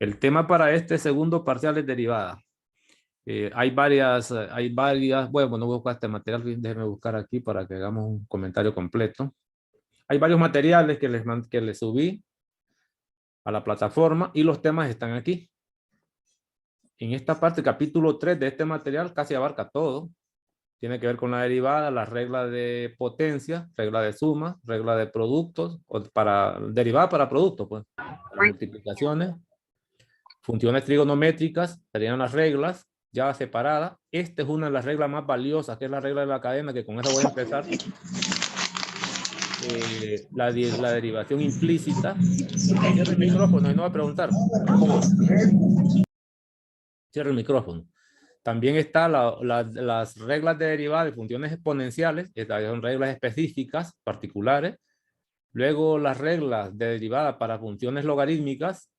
El tema para este segundo parcial es derivada. Hay varias, bueno, no voy a buscar este material, déjenme buscar aquí para que hagamos un comentario completo. Hay varios materiales que les subí a la plataforma y los temas están aquí. En esta parte, capítulo 3 de este material casi abarca todo. Tiene que ver con la derivada, las reglas de potencia, regla de suma, regla de productos, o para derivada para productos, pues, las multiplicaciones, funciones trigonométricas, serían las reglas ya separadas. Esta es una de las reglas más valiosas, que es la regla de la cadena, que con eso voy a empezar. La derivación implícita. Cierra el micrófono y no va a preguntar. Cierra el micrófono. También está las reglas de derivada de funciones exponenciales. Estas son reglas específicas, particulares. Luego las reglas de derivada para funciones logarítmicas.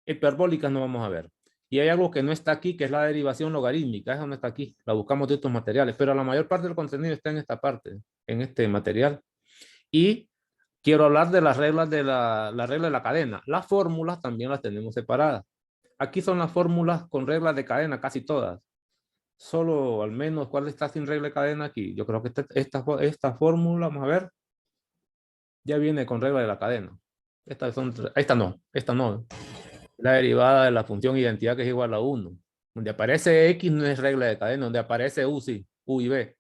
Hiperbólicas no vamos a ver. Y hay algo que no está aquí, que es la derivación logarítmica. Esa no está aquí. La buscamos de estos materiales. Pero la mayor parte del contenido está en esta parte, en este material. Y quiero hablar de las reglas de la regla de la cadena. Las fórmulas también las tenemos separadas. Aquí son las fórmulas con reglas de cadena, casi todas. Solo al menos, ¿cuál está sin regla de cadena aquí? Yo creo que esta fórmula, vamos a ver, ya viene con regla de la cadena. Esta no. La derivada de la función identidad que es igual a 1. Donde aparece X no es regla de cadena, donde aparece U sí, U y B.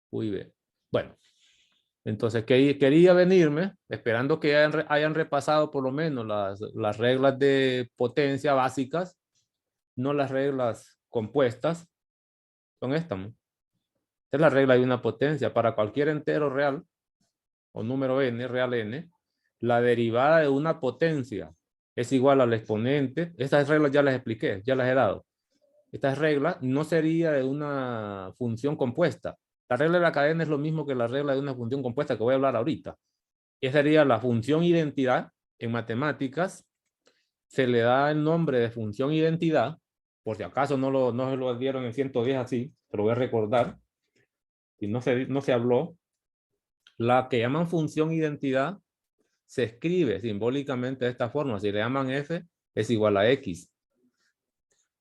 U y B. Bueno, entonces quería venirme esperando que hayan repasado por lo menos las reglas de potencia básicas, no las reglas compuestas. Son estas, ¿no? Esta es la regla de una potencia. Para cualquier entero real o número n, real n, la derivada de una potencia es igual al exponente. Estas reglas ya las expliqué, ya las he dado. Estas reglas no sería de una función compuesta. La regla de la cadena es lo mismo que la regla de una función compuesta que voy a hablar ahorita. Esa sería la función identidad. En matemáticas se le da el nombre de función identidad, por si acaso no se lo dieron en 110 así, pero voy a recordar, si no se habló, la que llaman función identidad se escribe simbólicamente de esta forma. Si le llaman f, es igual a x.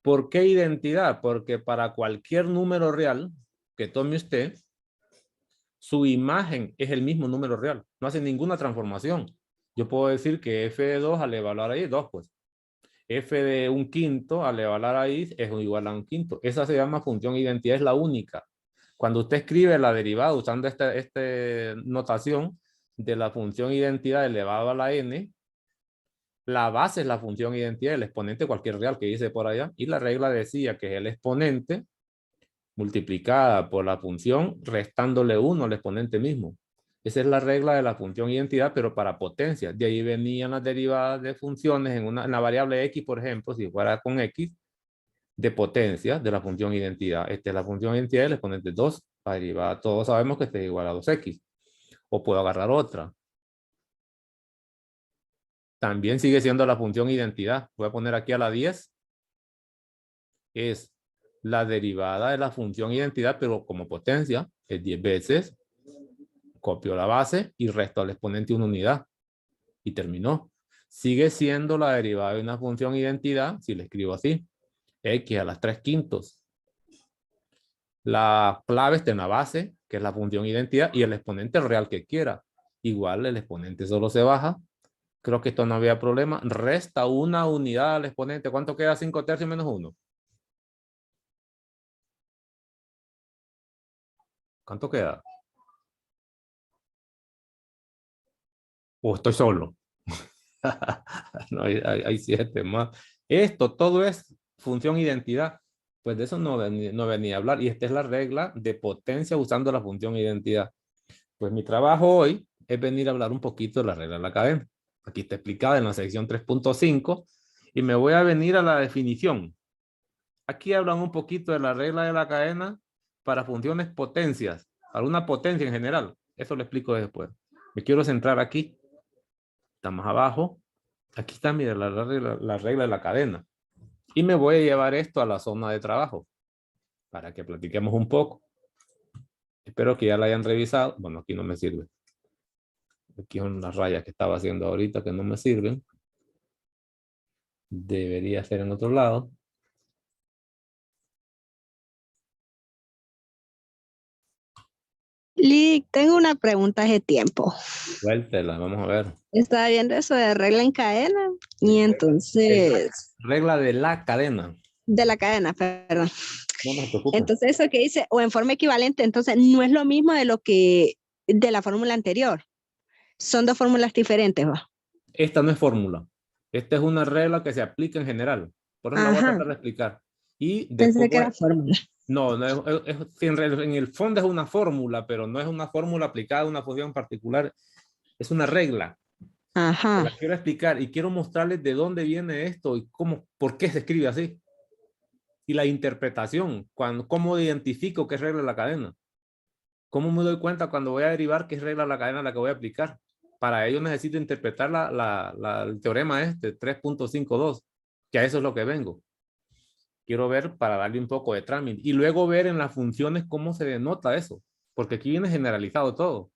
¿Por qué identidad? Porque para cualquier número real que tome usted, su imagen es el mismo número real. No hace ninguna transformación. Yo puedo decir que f de 2 al evaluar ahí, 2 pues. F de un quinto al evaluar ahí es igual a un quinto. Esa se llama función identidad, es la única. Cuando usted escribe la derivada usando esta notación de la función identidad elevado a la n, la base es la función identidad, el exponente cualquier real que dice por allá, y la regla decía que es el exponente multiplicada por la función restándole 1 al exponente mismo. Esa es la regla de la función identidad, pero para potencia. De ahí venían las derivadas de funciones en la variable x, por ejemplo, si fuera con x, de potencia de la función identidad. Esta es la función identidad, el exponente 2, la derivada. Todos sabemos que este es igual a 2x. O puedo agarrar otra. También sigue siendo la función identidad. Voy a poner aquí a la 10. Es la derivada de la función identidad, pero como potencia, es 10 veces. Copio la base y resto al exponente una unidad. Y terminó. Sigue siendo la derivada de una función identidad, si le escribo así, x a las 3 quintos. La clave está en la base, que es la función identidad, y el exponente real que quiera. Igual el exponente solo se baja. Creo que esto no había problema. Resta una unidad al exponente. ¿Cuánto queda? 5 tercios menos 1. ¿Cuánto queda? ¿O estoy solo? No, hay 7 más. Todo es función identidad. Pues de eso no venía a hablar. Y esta es la regla de potencia usando la función identidad. Pues mi trabajo hoy es venir a hablar un poquito de la regla de la cadena. Aquí está explicada en la sección 3.5 y me voy a venir a la definición. Aquí hablan un poquito de la regla de la cadena para funciones potencias, para una potencia en general. Eso lo explico después. Me quiero centrar aquí. Está más abajo. Aquí está, mira, la regla de la cadena. Y me voy a llevar esto a la zona de trabajo para que platiquemos un poco. Espero que ya la hayan revisado. Bueno, aquí no me sirve. Aquí son las rayas que estaba haciendo ahorita que no me sirven. Debería ser en otro lado. Lick, tengo una pregunta hace tiempo. Suéltela, vamos a ver. Estaba viendo eso de regla en cadena y Es entonces, regla de la cadena. de la cadena, perdón. No, no se preocupe. Entonces eso que dice, o en forma equivalente, entonces no es lo mismo de lo que, de la fórmula anterior. Son dos fórmulas diferentes, ¿va? Esta no es fórmula. Esta es una regla que se aplica en general. Por eso la voy a Ajá, tratar de explicar. Y después pensé que voy era a... fórmula. No, no sí, en el fondo es una fórmula, pero no es una fórmula aplicada a una función particular. Es una regla. Te Ajá, la quiero explicar y quiero mostrarles de dónde viene esto y cómo, por qué se escribe así. Y la interpretación, cómo identifico qué regla es la cadena. ¿Cómo me doy cuenta cuando voy a derivar qué regla es la cadena a la que voy a aplicar? Para ello necesito interpretar el teorema este, 3.52, que a eso es lo que vengo. Quiero ver para darle un poco de trámite y luego ver en las funciones cómo se denota eso, porque aquí viene generalizado todo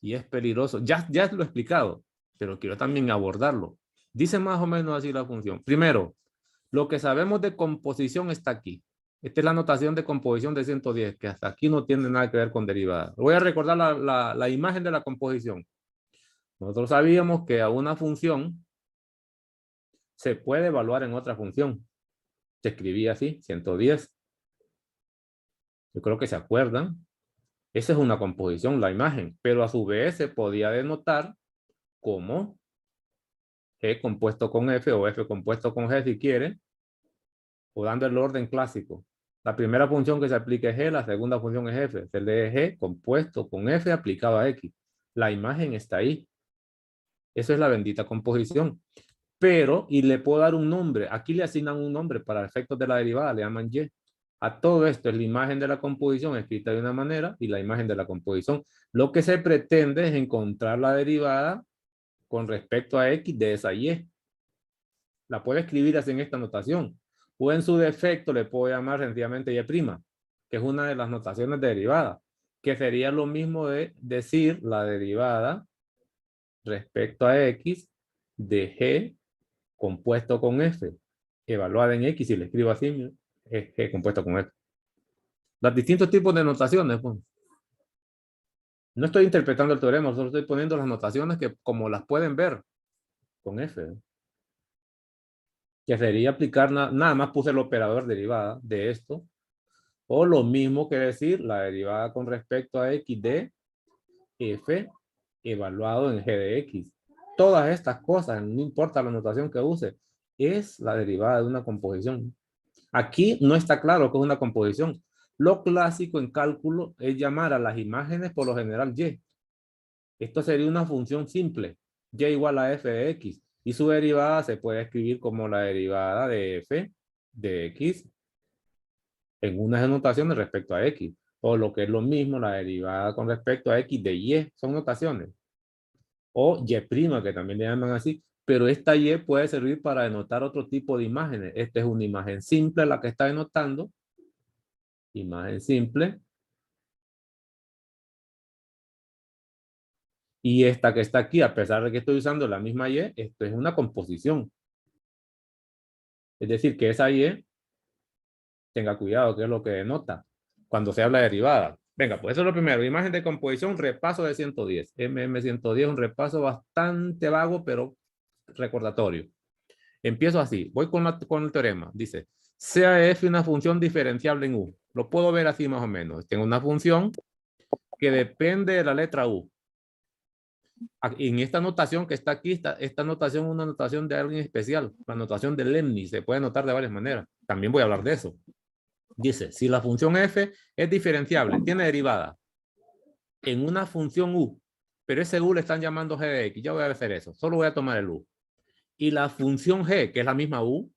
y es peligroso. Ya lo he explicado, pero quiero también abordarlo. Dice más o menos así la función. Primero, lo que sabemos de composición está aquí. Esta es la notación de composición de 110, que hasta aquí no tiene nada que ver con derivada. Voy a recordar la imagen de la composición. Nosotros sabíamos que a una función se puede evaluar en otra función. Se escribía así, 110. Yo creo que se acuerdan. Esa es una composición, la imagen, pero a su vez se podía denotar como G compuesto con F o F compuesto con G si quiere, o dando el orden clásico. La primera función que se aplica es G, la segunda función es F. Se lee G compuesto con F aplicado a X. La imagen está ahí. Eso es la bendita composición. Pero, y le puedo dar un nombre. Aquí le asignan un nombre para efectos de la derivada, le llaman Y. A todo esto es la imagen de la composición escrita de una manera y la imagen de la composición. Lo que se pretende es encontrar la derivada con respecto a X de esa Y. La puedo escribir así en esta notación. O en su defecto le puedo llamar sencillamente Y', que es una de las notaciones de derivada, que sería lo mismo de decir la derivada respecto a X de G compuesto con F, evaluada en X, y le escribo así, es G compuesto con F. Los distintos tipos de notaciones, pues. No estoy interpretando el teorema, solo estoy poniendo las notaciones que como las pueden ver con F. Que sería aplicar, nada más puse el operador derivada de esto, o lo mismo que decir la derivada con respecto a X de F evaluado en G de X. Todas estas cosas, no importa la notación que use, es la derivada de una composición. Aquí no está claro que es una composición. Lo clásico en cálculo es llamar a las imágenes por lo general Y. Esto sería una función simple. Y igual a F de X. Y su derivada se puede escribir como la derivada de F de X en unas notaciones respecto a X. O lo que es lo mismo, la derivada con respecto a X de Y. Son notaciones. O Y', que también le llaman así. Pero esta Y puede servir para denotar otro tipo de imágenes. Esta es una imagen simple la que está denotando. Imagen simple. Y esta que está aquí, a pesar de que estoy usando la misma Y, esto es una composición. Es decir, que esa Y, tenga cuidado, que es lo que denota cuando se habla de derivada. Venga, pues eso es lo primero. Imagen de composición, repaso de 110. MM110 es un repaso bastante vago, pero recordatorio. Empiezo así. Voy con el teorema. Dice, sea F una función diferenciable en U. Lo puedo ver así más o menos. Tengo una función que depende de la letra U. En esta notación que está aquí, esta notación es una notación de alguien especial, la notación de Leibniz, se puede notar de varias maneras. También voy a hablar de eso. Dice, si la función f es diferenciable, tiene derivada en una función u, pero ese u le están llamando g de x, ya voy a hacer eso, solo voy a tomar el u. Y la función g, que es la misma u,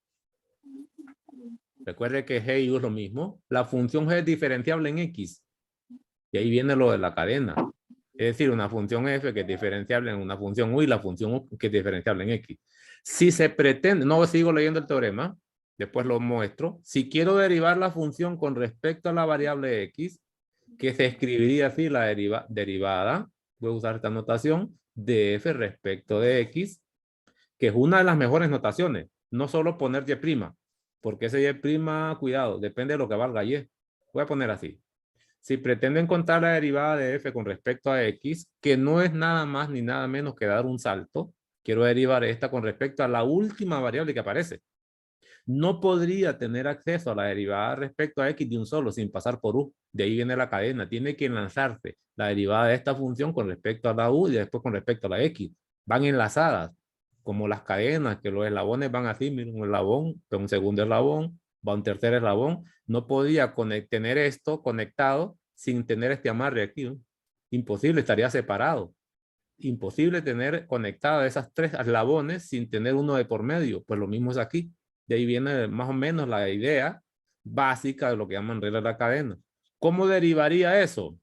recuerde que g y u es lo mismo, la función g es diferenciable en x, y ahí viene lo de la cadena. Es decir, una función f que es diferenciable en una función u y la función u que es diferenciable en x. Si se pretende, no sigo leyendo el teorema, después lo muestro. Si quiero derivar la función con respecto a la variable x, que se escribiría así la derivada, voy a usar esta notación, de f respecto de x, que es una de las mejores notaciones. No solo poner Y', porque ese Y', cuidado, depende de lo que valga Y. Voy a poner así. Si pretendo encontrar la derivada de f con respecto a x, que no es nada más ni nada menos que dar un salto, quiero derivar esta con respecto a la última variable que aparece. No podría tener acceso a la derivada respecto a x de un solo sin pasar por u. De ahí viene la cadena. Tiene que enlazarse la derivada de esta función con respecto a la u y después con respecto a la x. Van enlazadas, como las cadenas, que los eslabones van así, miren, un eslabón, un segundo eslabón, va un tercer eslabón. No podía tener esto conectado sin tener este amarre aquí, ¿no? Imposible, estaría separado. Imposible tener conectadas esas tres eslabones sin tener uno de por medio. Pues lo mismo es aquí. De ahí viene más o menos la idea básica de lo que llaman regla de la cadena. ¿Cómo derivaría eso?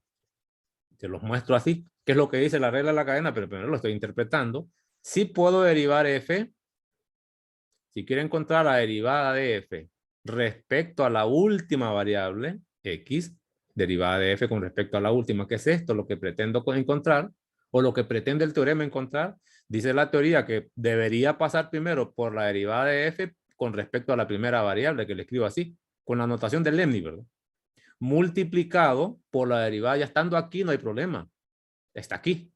Te los muestro así. ¿Qué es lo que dice la regla de la cadena? Pero primero lo estoy interpretando. Si puedo derivar f, si quiero encontrar la derivada de f respecto a la última variable, x, derivada de f con respecto a la última, ¿qué es esto? Lo que pretendo encontrar, o lo que pretende el teorema encontrar. Dice la teoría que debería pasar primero por la derivada de f con respecto a la primera variable, que le escribo así, con la notación de Leibniz, ¿verdad? Multiplicado por la derivada, ya estando aquí no hay problema, está aquí.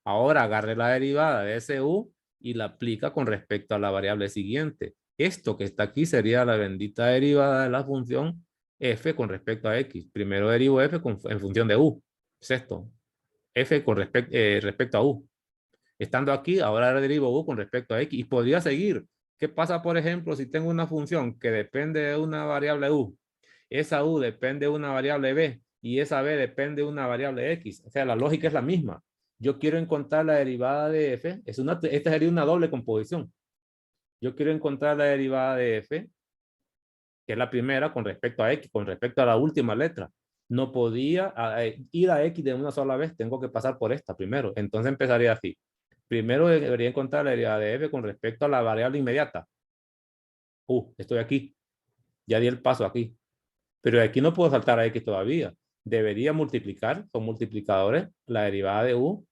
Ahora agarre la derivada de SU y la aplica con respecto a la variable siguiente. Esto que está aquí sería la bendita derivada de la función f con respecto a x. Primero derivo f en función de u. Es esto. F con respecto a u. Estando aquí, ahora derivo u con respecto a x. Y podría seguir. ¿Qué pasa, por ejemplo, si tengo una función que depende de una variable u? Esa u depende de una variable b y esa b depende de una variable x. O sea, la lógica es la misma. Yo quiero encontrar la derivada de f. Esta sería una doble composición. Yo quiero encontrar la derivada de f, que es la primera con respecto a x, con respecto a la última letra. No podía ir a x de una sola vez. Tengo que pasar por esta primero. Entonces empezaría así. Primero debería encontrar la derivada de f con respecto a la variable inmediata. Estoy aquí. Ya di el paso aquí. Pero aquí no puedo saltar a x todavía. Debería multiplicar, son multiplicadores, la derivada de u,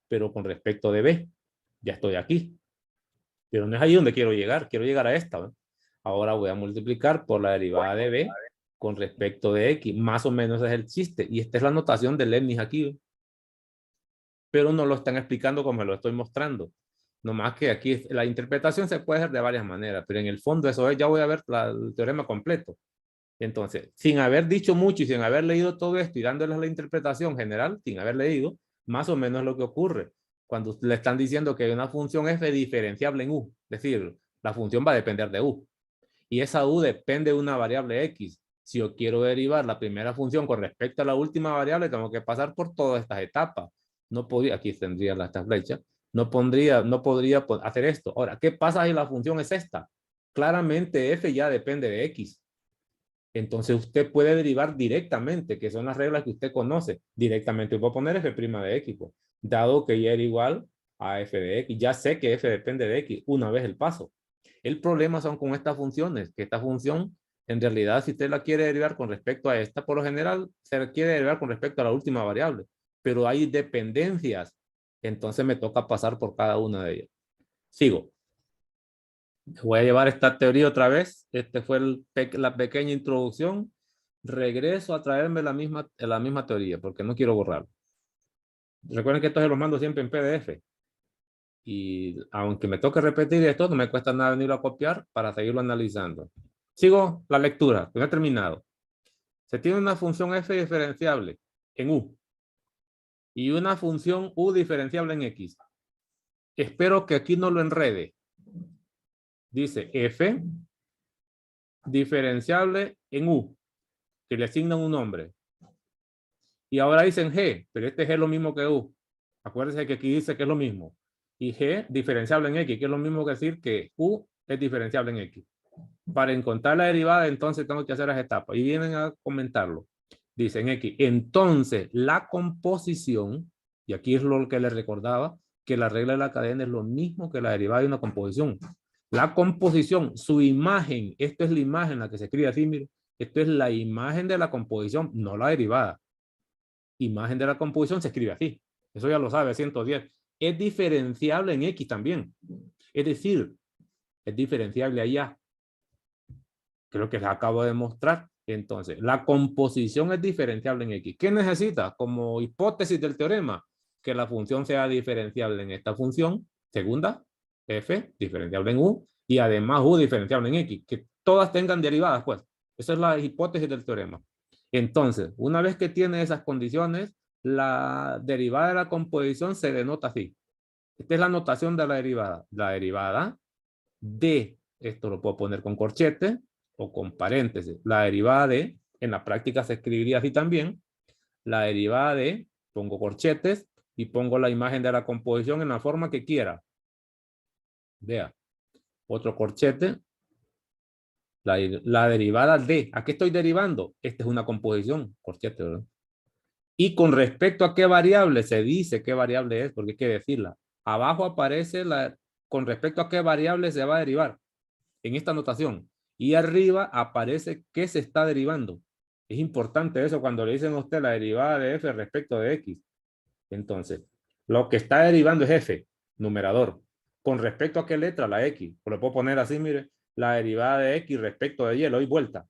pero con respecto de b. Ya estoy aquí. Pero no es ahí donde quiero llegar a esta, ¿no? Ahora voy a multiplicar por la derivada de b con respecto de x. Más o menos es el chiste. Y esta es la notación de Leibniz aquí, ¿no? Pero no lo están explicando como lo estoy mostrando. Nomás que aquí la interpretación se puede hacer de varias maneras, pero en el fondo eso es, ya voy a ver el teorema completo. Entonces, sin haber dicho mucho y sin haber leído todo esto y dándoles la interpretación general, sin haber leído, más o menos lo que ocurre cuando le están diciendo que una función f diferenciable en u, es decir, la función va a depender de u, y esa u depende de una variable x. Si yo quiero derivar la primera función con respecto a la última variable, tengo que pasar por todas estas etapas. No podría, aquí tendría esta flecha, no podría hacer esto. Ahora, ¿qué pasa si la función es esta? Claramente f ya depende de x. Entonces usted puede derivar directamente, que son las reglas que usted conoce. Directamente voy a poner f' de x, pues, dado que y era igual a f de x. Ya sé que f depende de x una vez el paso. El problema son con estas funciones, que esta función, en realidad, si usted la quiere derivar con respecto a esta, por lo general, se quiere derivar con respecto a la última variable. Pero hay dependencias. Entonces me toca pasar por cada una de ellas. Sigo. Voy a llevar esta teoría otra vez. Este fue la pequeña introducción. Regreso a traerme la misma teoría porque no quiero borrarlo. Recuerden que esto se los mando siempre en PDF. Y aunque me toque repetir esto, no me cuesta nada venirlo a copiar para seguirlo analizando. Sigo la lectura, que no he terminado. Se tiene una función f diferenciable en u y una función u diferenciable en x. Espero que aquí no lo enrede. Dice f diferenciable en u, que le asignan un nombre. Y ahora dicen g, pero este g es lo mismo que u. Acuérdense que aquí dice que es lo mismo. Y g diferenciable en x, que es lo mismo que decir que u es diferenciable en x. Para encontrar la derivada, entonces tengo que hacer las etapas. Y vienen a comentarlo. Dicen x. Entonces, la composición, y aquí es lo que les recordaba, que la regla de la cadena es lo mismo que la derivada de una composición. La composición, su imagen, esto es la imagen la que se escribe así, mire. Esto es la imagen de la composición, no la derivada. Imagen de la composición se escribe así. Eso ya lo sabe, 110. Es diferenciable en X también. Es decir, es diferenciable allá. Creo que les acabo de mostrar. Entonces, la composición es diferenciable en X. ¿Qué necesita? Como hipótesis del teorema, que la función sea diferenciable en esta función, segunda, f, diferenciable en u, y además u diferenciable en x, que todas tengan derivadas, pues. Esa es la hipótesis del teorema. Entonces, una vez que tiene esas condiciones, la derivada de la composición se denota así. Esta es la notación de la derivada. La derivada de, esto lo puedo poner con corchete o con paréntesis, la derivada de, en la práctica se escribiría así también, la derivada de, pongo corchetes y pongo la imagen de la composición en la forma que quiera. Vea, otro corchete, la derivada de, ¿a qué estoy derivando? Esta es una composición, corchete, ¿verdad? Y con respecto a qué variable, se dice qué variable es, porque hay que decirla. Abajo aparece con respecto a qué variable se va a derivar en esta notación. Y arriba aparece qué se está derivando. Es importante eso cuando le dicen a usted la derivada de f respecto de x. Entonces, lo que está derivando es f, numerador. ¿Con respecto a qué letra? La x. Lo puedo poner así, mire. La derivada de x respecto de y, le doy vuelta.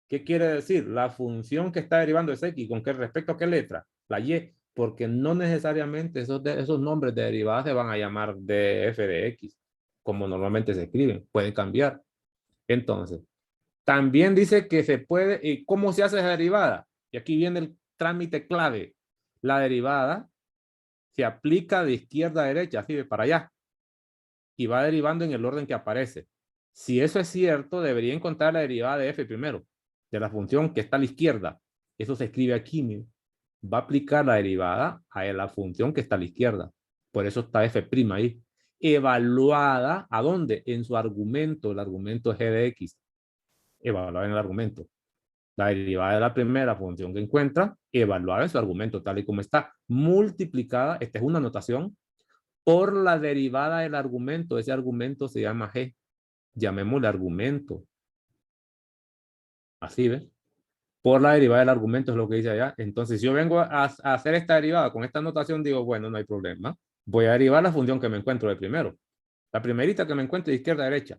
¿Qué quiere decir? La función que está derivando es x. ¿Con qué respecto a qué letra? La y. Porque no necesariamente esos nombres de derivadas se van a llamar de f de x, como normalmente se escriben. Pueden cambiar. Entonces, también dice que se puede, ¿y cómo se hace esa derivada? Y aquí viene el trámite clave. La derivada se aplica de izquierda a derecha, así de para allá, y va derivando en el orden que aparece. Si eso es cierto, debería encontrar la derivada de f primero, de la función que está a la izquierda. Eso se escribe aquí, mire. Va a aplicar la derivada a la función que está a la izquierda. Por eso está f' ahí. Evaluada, ¿a dónde? En su argumento, el argumento g de x. Evaluada en el argumento. La derivada de la primera función que encuentra, evaluada en su argumento, tal y como está, multiplicada, esta es una notación, por la derivada del argumento. Ese argumento se llama g. Llamémosle argumento. Así, ¿ves? Por la derivada del argumento es lo que dice allá. Entonces, si yo vengo a hacer esta derivada con esta notación, digo, bueno, no hay problema. Voy a derivar la función que me encuentro de primero. La primerita que me encuentro de izquierda a derecha.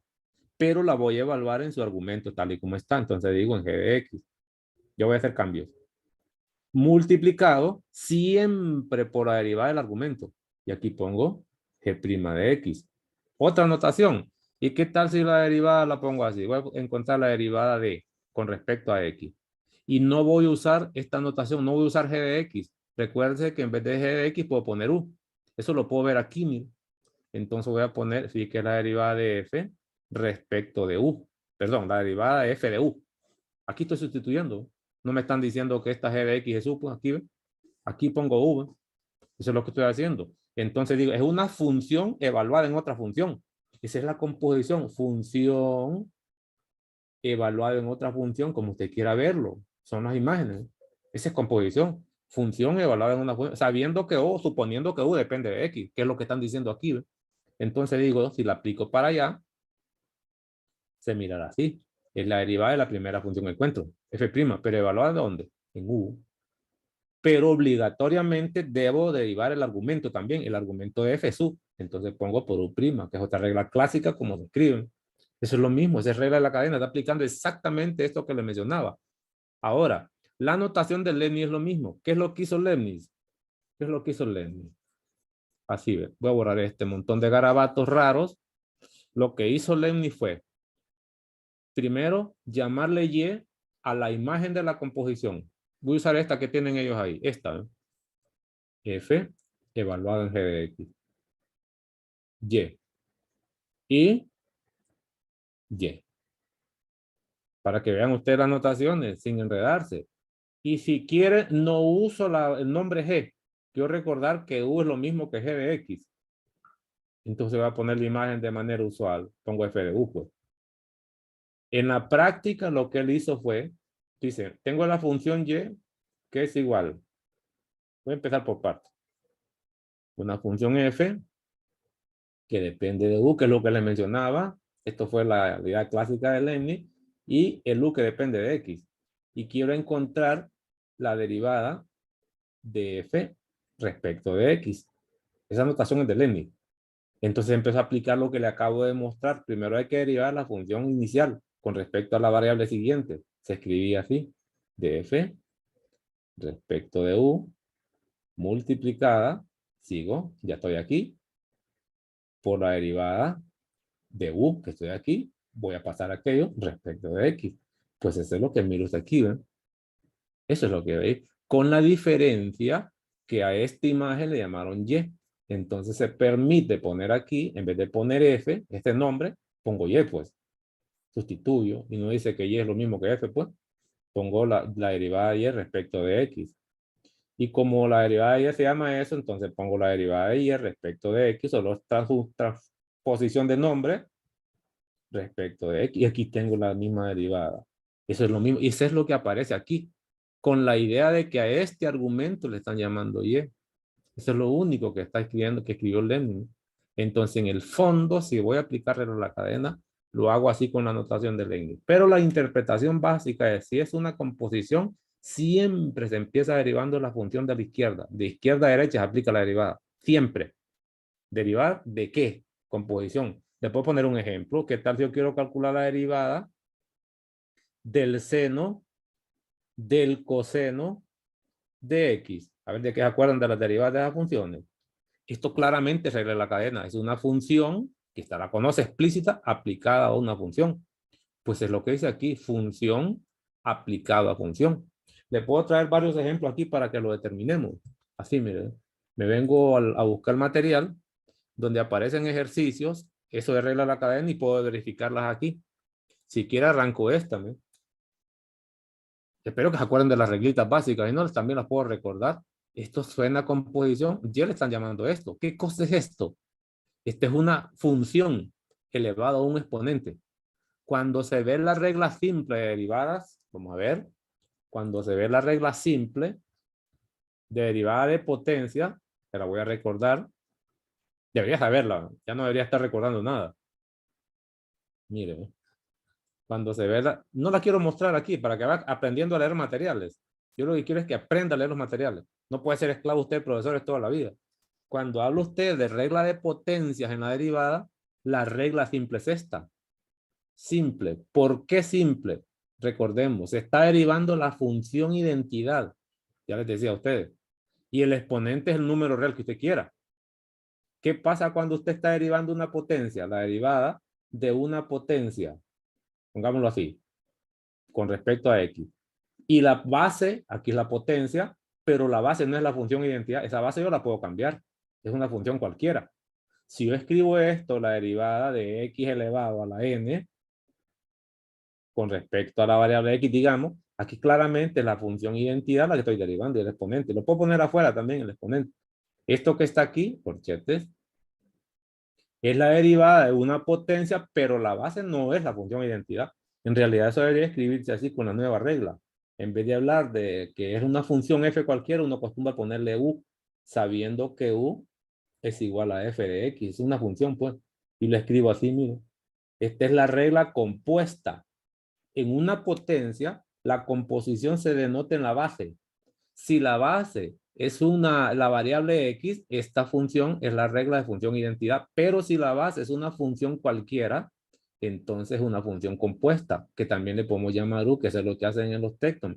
Pero la voy a evaluar en su argumento tal y como está. Entonces digo en g de x. Yo voy a hacer cambios. Multiplicado siempre por la derivada del argumento. Y aquí pongo g' de x. Otra notación. ¿Y qué tal si la derivada la pongo así? Voy a encontrar la derivada de con respecto a x. Y no voy a usar esta notación, no voy a usar g de x. Recuerde que en vez de g de x puedo poner u. Eso lo puedo ver aquí, mire. Entonces voy a poner, sí, que es la derivada de f respecto de u. Perdón, la derivada de f de u. Aquí estoy sustituyendo. No me están diciendo que esta g de x es u, pues aquí, aquí pongo u. Eso es lo que estoy haciendo. Entonces digo, es una función evaluada en otra función. Esa es la composición. Función evaluada en otra función, como usted quiera verlo. Son las imágenes. Esa es composición. Función evaluada en una función, sabiendo que u, suponiendo que u depende de x, que es lo que están diciendo aquí. ¿Ve? Entonces digo, si la aplico para allá, se mirará así. Es la derivada de la primera función que encuentro. F', pero evaluada ¿de dónde? En u. Pero obligatoriamente debo derivar el argumento también. El argumento de f es u. Entonces pongo por u', que es otra regla clásica como se escriben. Eso es lo mismo, esa es regla de la cadena. Está aplicando exactamente esto que le mencionaba. Ahora, la notación de Leibniz es lo mismo. ¿Qué es lo que hizo Leibniz? ¿Qué es lo que hizo Leibniz? Así ve. Voy a borrar este montón de garabatos raros. Lo que hizo Leibniz fue, primero, llamarle y a la imagen de la composición. Voy a usar esta que tienen ellos ahí. Esta, ¿eh? F evaluado en g de x. Y. Y. Y. Para que vean ustedes las notaciones sin enredarse. Y si quiere, no uso el nombre g. Quiero recordar que u es lo mismo que g de x. Entonces voy a poner la imagen de manera usual. Pongo f de u, pues. En la práctica, lo que él hizo fue, dice, tengo la función y que es igual. Voy a empezar por partes. Una función f que depende de u, que es lo que les mencionaba. Esto fue la idea clásica de Leibniz. Y el u que depende de x. Y quiero encontrar la derivada de f respecto de x. Esa notación es de Leibniz. Entonces empiezo a aplicar lo que le acabo de mostrar. Primero hay que derivar la función inicial con respecto a la variable siguiente. Se escribía así, df respecto de u multiplicada, sigo, ya estoy aquí, por la derivada de u, que estoy aquí, voy a pasar aquello respecto de x. Pues eso es lo que miro aquí, ¿ven? Eso es lo que veis. Con la diferencia que a esta imagen le llamaron y. Entonces se permite poner aquí, en vez de poner f, este nombre, pongo y, pues. Sustituyo, y no dice que y es lo mismo que f, pues. Pongo la derivada de y respecto de x. Y como la derivada de y se llama eso, entonces pongo la derivada de y respecto de x, solo es transposición de nombre respecto de x. Y aquí tengo la misma derivada. Eso es lo mismo. Y eso es lo que aparece aquí. Con la idea de que a este argumento le están llamando y. Eso es lo único que está escribiendo, que escribió Lenin. Entonces, en el fondo, si voy a aplicarle a la cadena, lo hago así con la notación de Lenin. Pero la interpretación básica es, si es una composición, siempre se empieza derivando la función de la izquierda. De izquierda a derecha se aplica la derivada. Siempre. ¿Derivar de qué? Composición. Le puedo poner un ejemplo. ¿Qué tal si yo quiero calcular la derivada del seno del coseno de x? A ver, ¿de qué se acuerdan de las derivadas de las funciones? Esto claramente regla la cadena. Es una función que esta la conoce explícita aplicada a una función. Pues es lo que dice aquí, función aplicada a función. Le puedo traer varios ejemplos aquí para que lo determinemos. Así, miren. Me vengo a buscar material donde aparecen ejercicios. Eso de regla la cadena y puedo verificarlas aquí. Si quiero arranco esta. ¿Me? Espero que se acuerden de las reglitas básicas y no también las puedo recordar. Esto suena a composición. Ya le están llamando esto. ¿Qué cosa es esto? Esta es una función elevada a un exponente. Cuando se ve la regla simple de derivadas, vamos a ver, cuando se ve la regla simple de derivada de potencia, te la voy a recordar, debería saberla, ya no debería estar recordando nada. Mire, cuando se ve la, no la quiero mostrar aquí para que vaya aprendiendo a leer materiales. Yo lo que quiero es que aprenda a leer los materiales. No puede ser esclavo usted de profesores toda la vida. Cuando habla usted de regla de potencias en la derivada, la regla simple es esta. Simple. ¿Por qué simple? Recordemos, se está derivando la función identidad. Ya les decía a ustedes. Y el exponente es el número real que usted quiera. ¿Qué pasa cuando usted está derivando una potencia? La derivada de una potencia. Pongámoslo así. Con respecto a x. Y la base, aquí es la potencia, pero la base no es la función identidad. Esa base yo la puedo cambiar. Es una función cualquiera. Si yo escribo esto, la derivada de x elevado a la n, con respecto a la variable x, digamos, aquí claramente la función identidad la que estoy derivando, el exponente. Lo puedo poner afuera también, el exponente. Esto que está aquí, corchetes, es la derivada de una potencia, pero la base no es la función identidad. En realidad eso debería escribirse así con la nueva regla. En vez de hablar de que es una función f cualquiera, uno acostumbra ponerle u, sabiendo que u es igual a f de x. Es una función, pues. Y lo escribo así, mire. Esta es la regla compuesta. En una potencia, la composición se denota en la base. Si la base es la variable x, esta función es la regla de función identidad. Pero si la base es una función cualquiera, entonces es una función compuesta, que también le podemos llamar u, que eso es lo que hacen en los textos.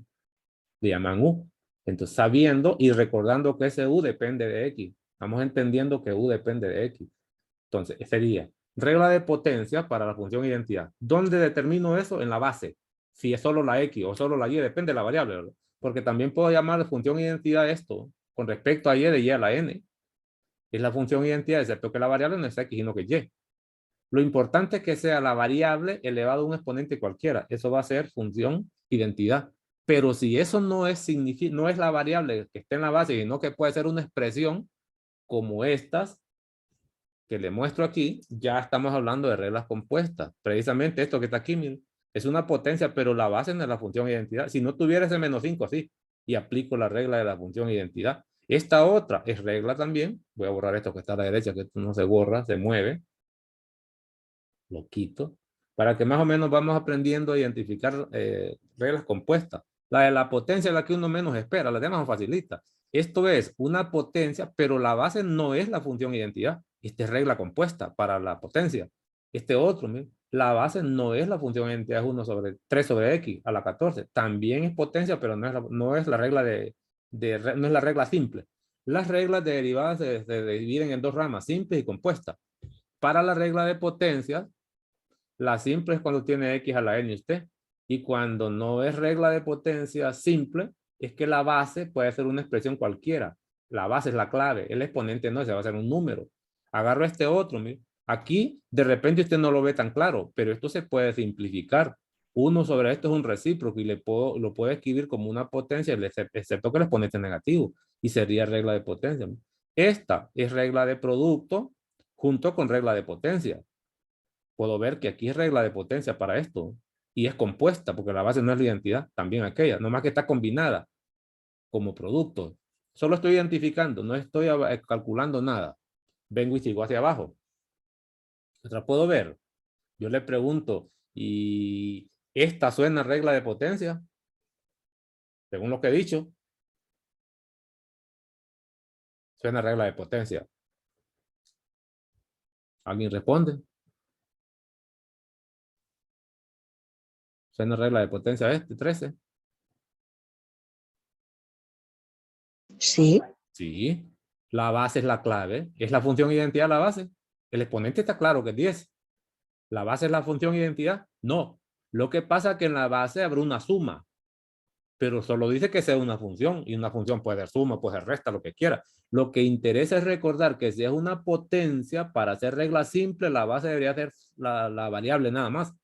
Le llaman u. Entonces, sabiendo y recordando que ese u depende de x. Estamos entendiendo que u depende de x. Entonces, sería regla de potencia para la función identidad. ¿Dónde determino eso? En la base. Si es solo la x o solo la y, depende de la variable, ¿verdad? Porque también puedo llamar de función identidad esto con respecto a y de y a la n. Es la función identidad, excepto que la variable no es x, sino que y. Lo importante es que sea la variable elevado a un exponente cualquiera. Eso va a ser función identidad. Pero si eso no es la variable que esté en la base, sino que puede ser una expresión como estas, que le muestro aquí, ya estamos hablando de reglas compuestas. Precisamente esto que está aquí, miren, es una potencia, pero la base no es la función identidad. Si no tuviera ese menos 5 así, y aplico la regla de la función identidad. Esta otra es regla también. Voy a borrar esto que está a la derecha, que esto no se borra, se mueve. Lo quito. Para que más o menos vamos aprendiendo a identificar reglas compuestas. La de la potencia es la que uno menos espera, las demás son facilitas. Esto es una potencia, pero la base no es la función identidad. Esta es regla compuesta para la potencia. Este otro, miren, la base no es la función de identidad, es 1 sobre 3 sobre x a la 14. También es potencia, pero no es la regla no es la regla simple. Las reglas de derivadas se dividen en dos ramas, simple y compuesta. Para la regla de potencia, la simple es cuando tiene x a la n y usted. Y cuando no es regla de potencia simple, es que la base puede ser una expresión cualquiera. La base es la clave. El exponente no, se va a ser un número. Agarro este otro. Mire. Aquí, de repente, usted no lo ve tan claro, pero esto se puede simplificar. 1 sobre esto es un recíproco y lo puedo escribir como una potencia, excepto que el exponente es negativo. Y sería regla de potencia. Mire. Esta es regla de producto junto con regla de potencia. Puedo ver que aquí es regla de potencia para esto y es compuesta porque la base no es la identidad, también aquella, nomás que está combinada como producto. Solo estoy identificando, no estoy calculando nada. Vengo y sigo hacia abajo. Otra puedo ver. Yo le pregunto, ¿y esta suena regla de potencia? Según lo que he dicho, suena regla de potencia. ¿Alguien responde? ¿Suena regla de potencia este, 13? Sí. Sí. La base es la clave. ¿Es la función identidad la base? El exponente está claro que es 10. ¿La base es la función identidad? No. Lo que pasa es que en la base habrá una suma, pero solo dice que sea una función y una función puede ser suma, puede ser resta, lo que quiera. Lo que interesa es recordar que si es una potencia, para hacer regla simple, la base debería ser la variable nada más.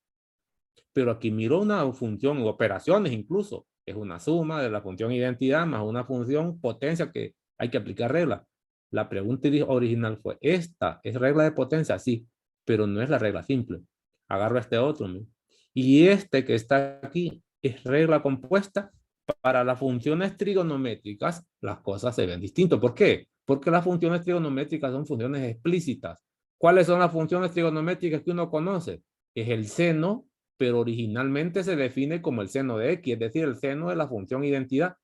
Pero aquí miro una función, operaciones incluso, es una suma de la función identidad más una función potencia que hay que aplicar regla. La pregunta original fue, ¿esta es regla de potencia? Sí, pero no es la regla simple. Agarro este otro. ¿no? Y este que está aquí es regla compuesta. Para las funciones trigonométricas, las cosas se ven distintas. ¿Por qué? Porque las funciones trigonométricas son funciones explícitas. ¿Cuáles son las funciones trigonométricas que uno conoce? Es el seno, pero originalmente se define como el seno de x, es decir, el seno de la función identidad.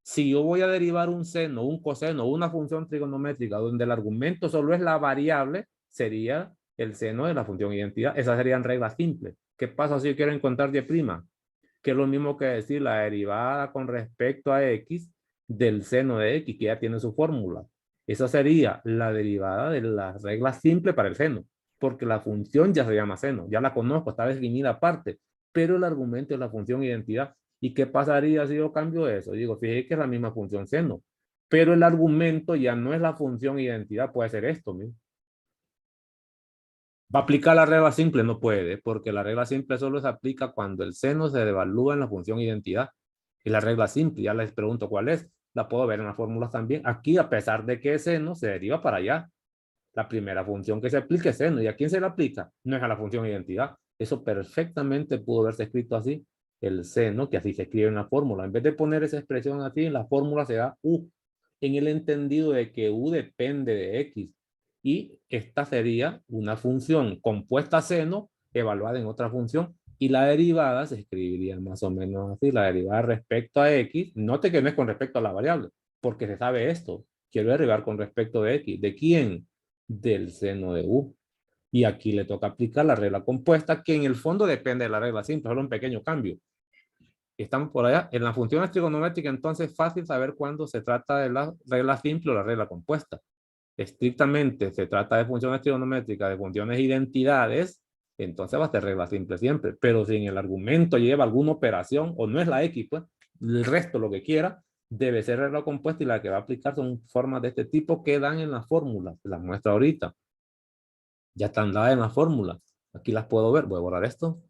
Si yo voy a derivar un seno, un coseno, una función trigonométrica donde el argumento solo es la variable, sería el seno de la función identidad. Esas serían reglas simples. ¿Qué pasa si yo quiero encontrar y'? Que es lo mismo que decir la derivada con respecto a x del seno de x, que ya tiene su fórmula. Esa sería la derivada de la regla simple para el seno, porque la función ya se llama seno, ya la conozco, está definida aparte, pero el argumento es la función identidad. ¿Y qué pasaría si yo cambio eso? Digo, fíjate que es la misma función seno, pero el argumento ya no es la función identidad, puede ser esto mismo. ¿Va a aplicar la regla simple? No puede, porque la regla simple solo se aplica cuando el seno se devalúa en la función identidad. Y la regla simple, ya les pregunto cuál es, la puedo ver en las fórmulas también. Aquí, a pesar de que es seno, se deriva para allá. La primera función que se aplica es seno. ¿Y a quién se le aplica? No es a la función identidad. Eso perfectamente pudo haberse escrito así. El seno, que así se escribe en la fórmula. En vez de poner esa expresión así, en la fórmula se da U. En el entendido de que U depende de X. Y esta sería una función compuesta seno evaluada en otra función. Y la derivada se escribiría más o menos así. La derivada respecto a X. Note que no es con respecto a la variable. Porque se sabe esto. Quiero derivar con respecto de X. ¿De quién? Del seno de U. Y aquí le toca aplicar la regla compuesta, que en el fondo depende de la regla simple, solo un pequeño cambio. Estamos por allá. En las funciones trigonométricas, entonces es fácil saber cuándo se trata de la regla simple o la regla compuesta. Estrictamente se trata de funciones trigonométricas, de funciones identidades, entonces va a ser regla simple siempre. Pero si en el argumento lleva alguna operación, o no es la X, pues, el resto, lo que quiera, debe ser regla compuesta y la que va a aplicar son formas de este tipo que dan en la fórmula. Las muestro ahorita. Ya están dadas en la fórmula. Aquí las puedo ver. Voy a borrar esto.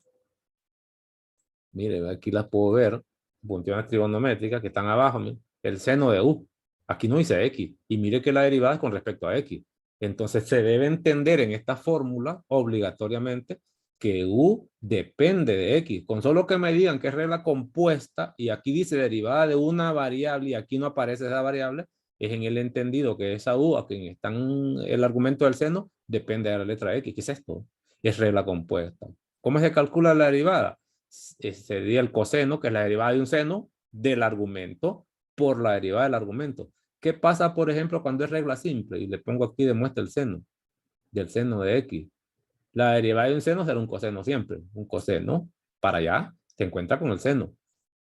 Mire, aquí las puedo ver. Funciones trigonométricas que están abajo. Mire, el seno de U. Aquí no dice X. Y mire que la derivada es con respecto a X. Entonces se debe entender en esta fórmula obligatoriamente que U depende de X. Con solo que me digan que es regla compuesta y aquí dice derivada de una variable y aquí no aparece esa variable, es en el entendido que esa U, a quien está en el argumento del seno, depende de la letra X. ¿Qué es esto? Es regla compuesta. ¿Cómo se calcula la derivada? Sería el coseno, que es la derivada de un seno, del argumento por la derivada del argumento. ¿Qué pasa, por ejemplo, cuando es regla simple? Y le pongo aquí demuestra el seno. del seno de X. La derivada de un seno será un coseno siempre. Un coseno para allá se encuentra con el seno.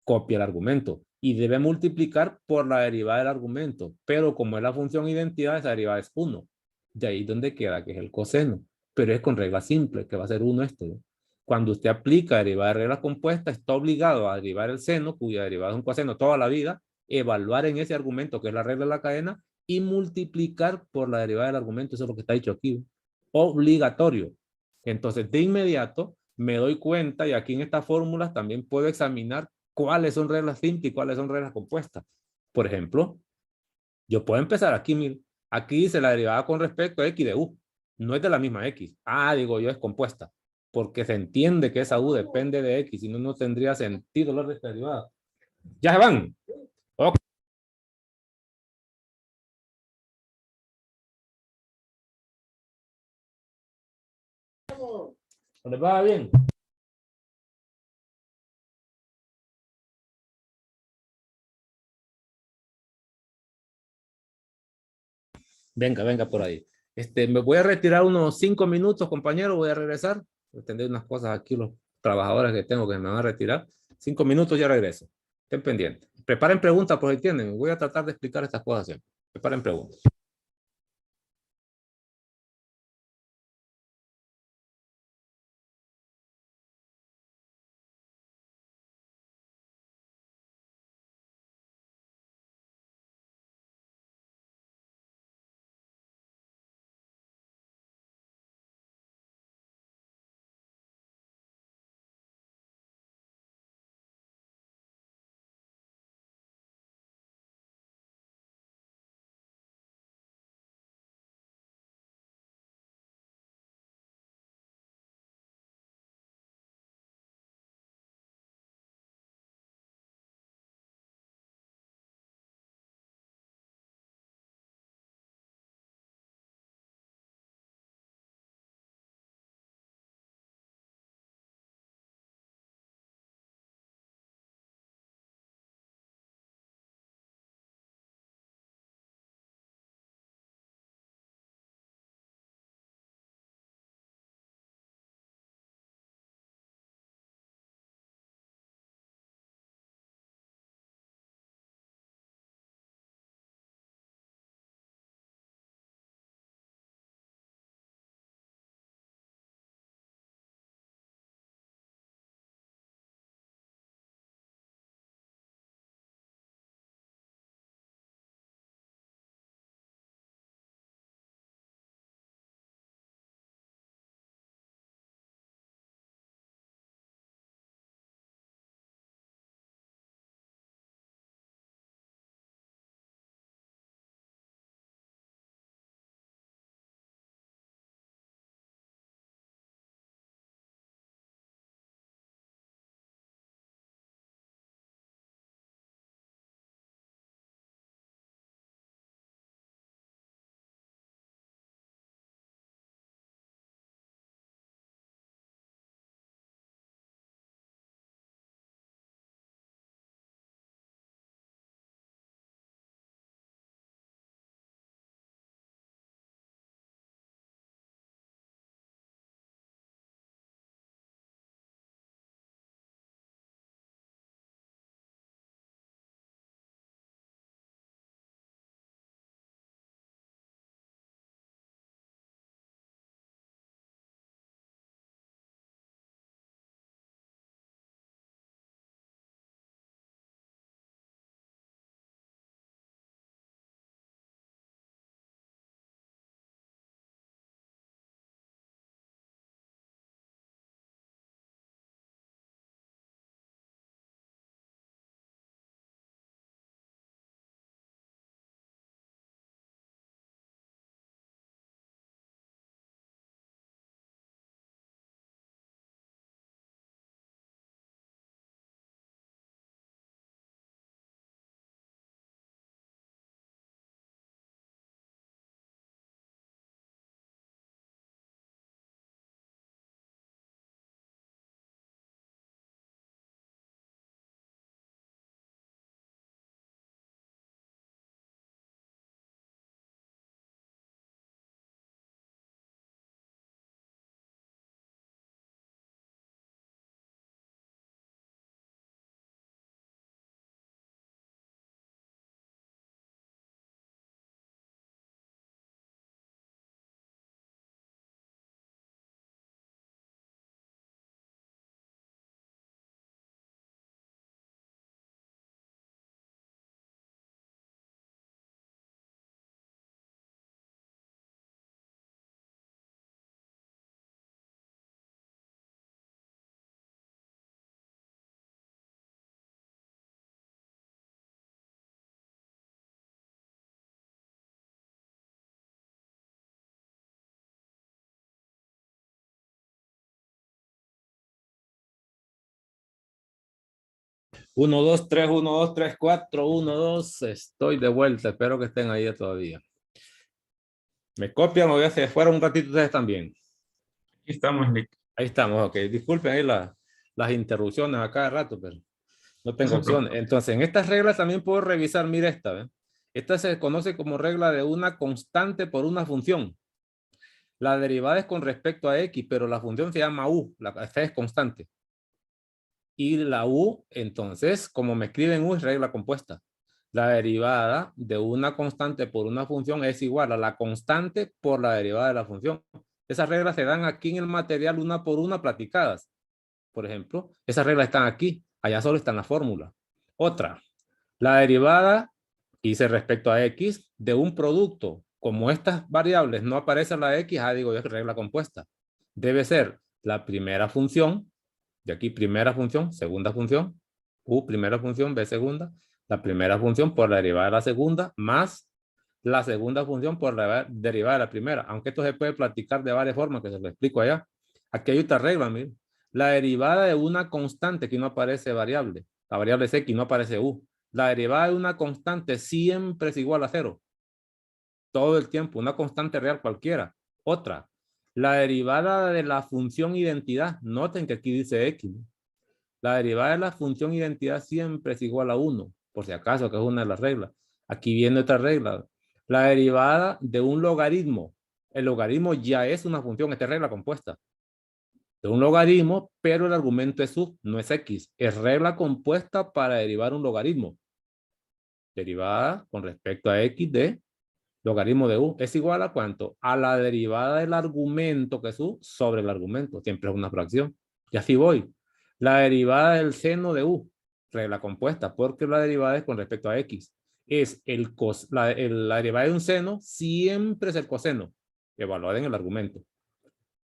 Copia el argumento y debe multiplicar por la derivada del argumento. Pero como es la función identidad, esa derivada es 1. De ahí donde queda, que es el coseno. Pero es con regla simple, que va a ser 1 esto, ¿no? Cuando usted aplica derivada de regla compuesta, está obligado a derivar el seno, cuya derivada es un coseno toda la vida, evaluar en ese argumento, que es la regla de la cadena, y multiplicar por la derivada del argumento. Eso es lo que está dicho aquí. Obligatorio. Entonces, de inmediato, me doy cuenta, y aquí en estas fórmulas también puedo examinar cuáles son reglas simples y cuáles son reglas compuestas. Por ejemplo, yo puedo empezar aquí, mire, aquí dice la derivada con respecto a x de u. No es de la misma x. Ah, digo yo, es compuesta. Porque se entiende que esa u depende de x, si no, no tendría sentido la derivada. ¿Ya se van? Ok. ¿Les va bien? Venga, venga por ahí. Me voy a retirar unos 5 minutos, compañero. Voy a regresar. Atender unas cosas aquí, los trabajadores que tengo que me van a retirar. 5 minutos, ya regreso. Estén pendientes. Preparen preguntas por si tienen. Voy a tratar de explicar estas cosas siempre. Preparen preguntas. 1, 2, 3, 1, 2, 3, 4, 1, 2. Estoy de vuelta. Espero que estén ahí todavía. ¿Me copian o ya se fueron un ratito ustedes también? Aquí estamos, Nick. Ahí estamos, ok. Disculpen ahí las interrupciones a cada rato, pero no No tengo se opción. preocupe. Entonces, en estas reglas también puedo revisar, mira esta, ¿ve? Esta se conoce como regla de una constante por una función. La derivada es con respecto a x, pero la función se llama u, esta es constante. Y la u, entonces, como me escriben u, es regla compuesta. La derivada de una constante por una función es igual a la constante por la derivada de la función. Esas reglas se dan aquí en el material una por una platicadas. Por ejemplo, esas reglas están aquí, allá solo está en la fórmula. Otra, la derivada, hice respecto a x, de un producto. Como estas variables no aparece la x, digo yo es regla compuesta. Debe ser la primera función, de aquí primera función, segunda función, u primera función, b segunda, la primera función por la derivada de la segunda, más la segunda función por la derivada de la primera. Aunque esto se puede platicar de varias formas, que se lo explico allá. Aquí hay otra regla, miren. La derivada de una constante, que no aparece variable. La variable es x, no aparece u. La derivada de una constante siempre es igual a cero. Todo el tiempo, una constante real cualquiera. Otra, la derivada de la función identidad. Noten que aquí dice x. La derivada de la función identidad siempre es igual a 1, por si acaso, que es una de las reglas. Aquí viene otra regla. La derivada de un logaritmo. El logaritmo ya es una función, esta es regla compuesta. De un logaritmo, pero el argumento es u, no es x. Es regla compuesta para derivar un logaritmo. Derivada con respecto a x de logaritmo de u es igual a ¿cuánto? A la derivada del argumento que es u sobre el argumento. Siempre es una fracción. Y así voy. La derivada del seno de u, regla compuesta, porque la derivada es con respecto a x. Es la derivada de un seno, siempre es el coseno, evaluada en el argumento,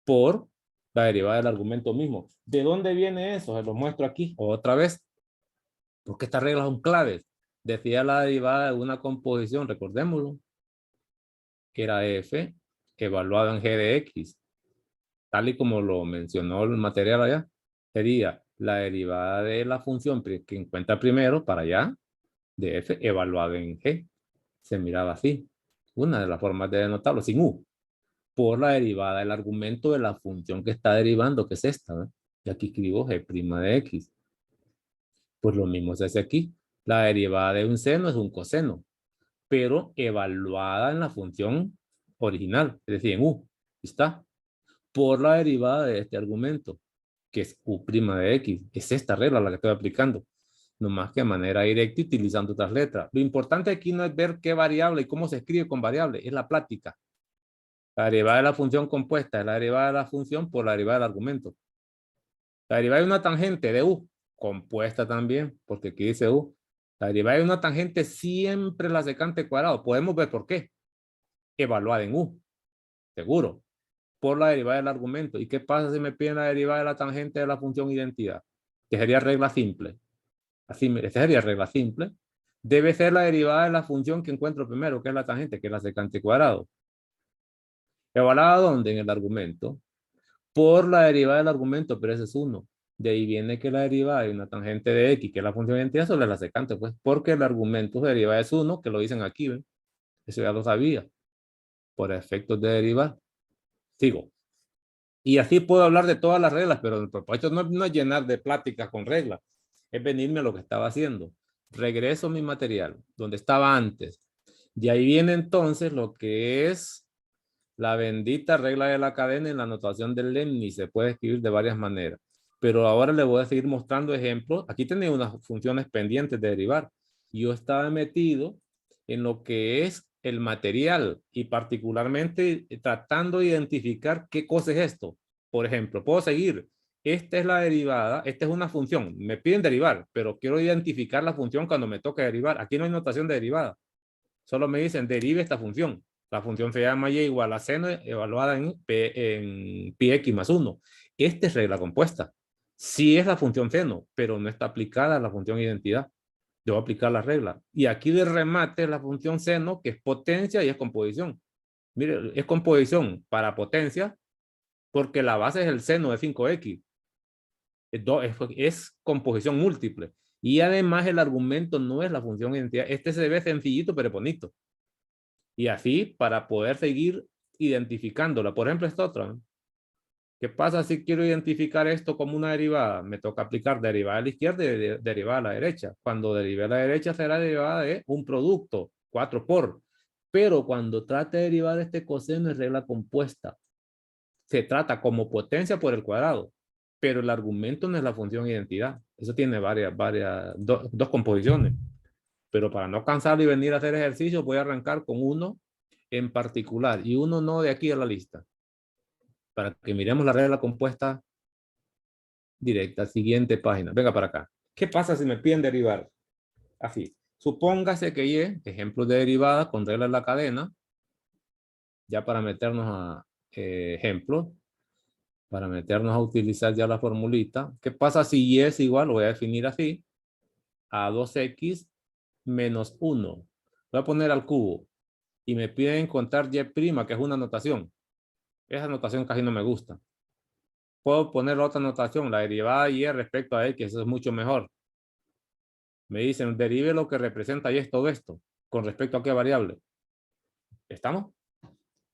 por la derivada del argumento mismo. ¿De dónde viene eso? Se lo muestro aquí otra vez, porque estas reglas son claves. Decía la derivada de una composición, recordémoslo, que era f evaluado en g de x, tal y como lo mencionó el material allá, sería la derivada de la función que encuentra primero para allá, de f evaluado en g. Se miraba así. Una de las formas de denotarlo, sin u, por la derivada del argumento de la función que está derivando, que es esta, ¿ve? Y aquí escribo g' de x. Pues lo mismo se hace aquí. La derivada de un seno es un coseno, pero evaluada en la función original, es decir, en u. ¿Está? Por la derivada de este argumento, que es u' de x. Es esta regla la que estoy aplicando, no más que de manera directa utilizando otras letras. Lo importante aquí no es ver qué variable y cómo se escribe con variable, es la práctica. La derivada de la función compuesta es la derivada de la función por la derivada del argumento. La derivada de una tangente de u, compuesta también, porque aquí dice u. La derivada de una tangente siempre es la secante cuadrado. Podemos ver por qué. Evaluada en u, seguro, por la derivada del argumento. ¿Y qué pasa si me piden la derivada de la tangente de la función identidad? Que sería regla simple. Así, esta sería regla simple. Debe ser la derivada de la función que encuentro primero, que es la tangente, que es la secante cuadrado. ¿Evaluada dónde? En el argumento. Por la derivada del argumento, pero ese es 1. De ahí viene que la derivada de una tangente de x, que es la función de identidad, sobre la secante, pues, porque el argumento de derivada es 1, que lo dicen aquí, ¿ven? Eso ya lo sabía, por efectos de derivar. Sigo. Y así puedo hablar de todas las reglas, pero el propósito no es llenar de pláticas con reglas, es venirme a lo que estaba haciendo. Regreso a mi material, donde estaba antes. De ahí viene entonces lo que es la bendita regla de la cadena en la notación del Leibniz. Se puede escribir de varias maneras. Pero ahora le voy a seguir mostrando ejemplos. Aquí tenía unas funciones pendientes de derivar. Yo estaba metido en lo que es el material y particularmente tratando de identificar qué cosa es esto. Por ejemplo, puedo seguir. Esta es la derivada. Esta es una función. Me piden derivar, pero quiero identificar la función cuando me toque derivar. Aquí no hay notación de derivada. Solo me dicen derive esta función. La función se llama y igual a seno evaluada en πx más 1. Esta es regla compuesta. Sí es la función seno, pero no está aplicada a la función identidad. Debo aplicar la regla. Y aquí de remate la función seno, que es potencia y es composición. Mire, es composición para potencia, porque la base es el seno de 5x. Es composición múltiple. Y además el argumento no es la función identidad. Este se ve sencillito, pero bonito. Y así para poder seguir identificándola. Por ejemplo, esta otra. ¿Qué pasa si quiero identificar esto como una derivada? Me toca aplicar derivada a la izquierda y derivada a la derecha. Cuando derive a la derecha será derivada de un producto, 4 por. Pero cuando trate de derivar este coseno es regla compuesta. Se trata como potencia por el cuadrado. Pero el argumento no es la función identidad. Eso tiene dos composiciones. Pero para no cansar y venir a hacer ejercicio, voy a arrancar con uno en particular. Y uno no de aquí a la lista. Para que miremos la regla compuesta directa. Siguiente página. Venga para acá. ¿Qué pasa si me piden derivar? Así. Supóngase que Y, ejemplos de derivada con regla de la cadena, ya para meternos a ejemplos, para meternos a utilizar ya la formulita. ¿Qué pasa si Y es igual? Lo voy a definir así. A 2x menos 1. Voy a poner al cubo. Y me piden encontrar Y', que es una notación. Esa notación casi no me gusta. Puedo poner otra notación, la derivada de Y respecto a X, eso es mucho mejor. Me dicen, derive lo que representa Y es todo esto. ¿Con respecto a qué variable? ¿Estamos?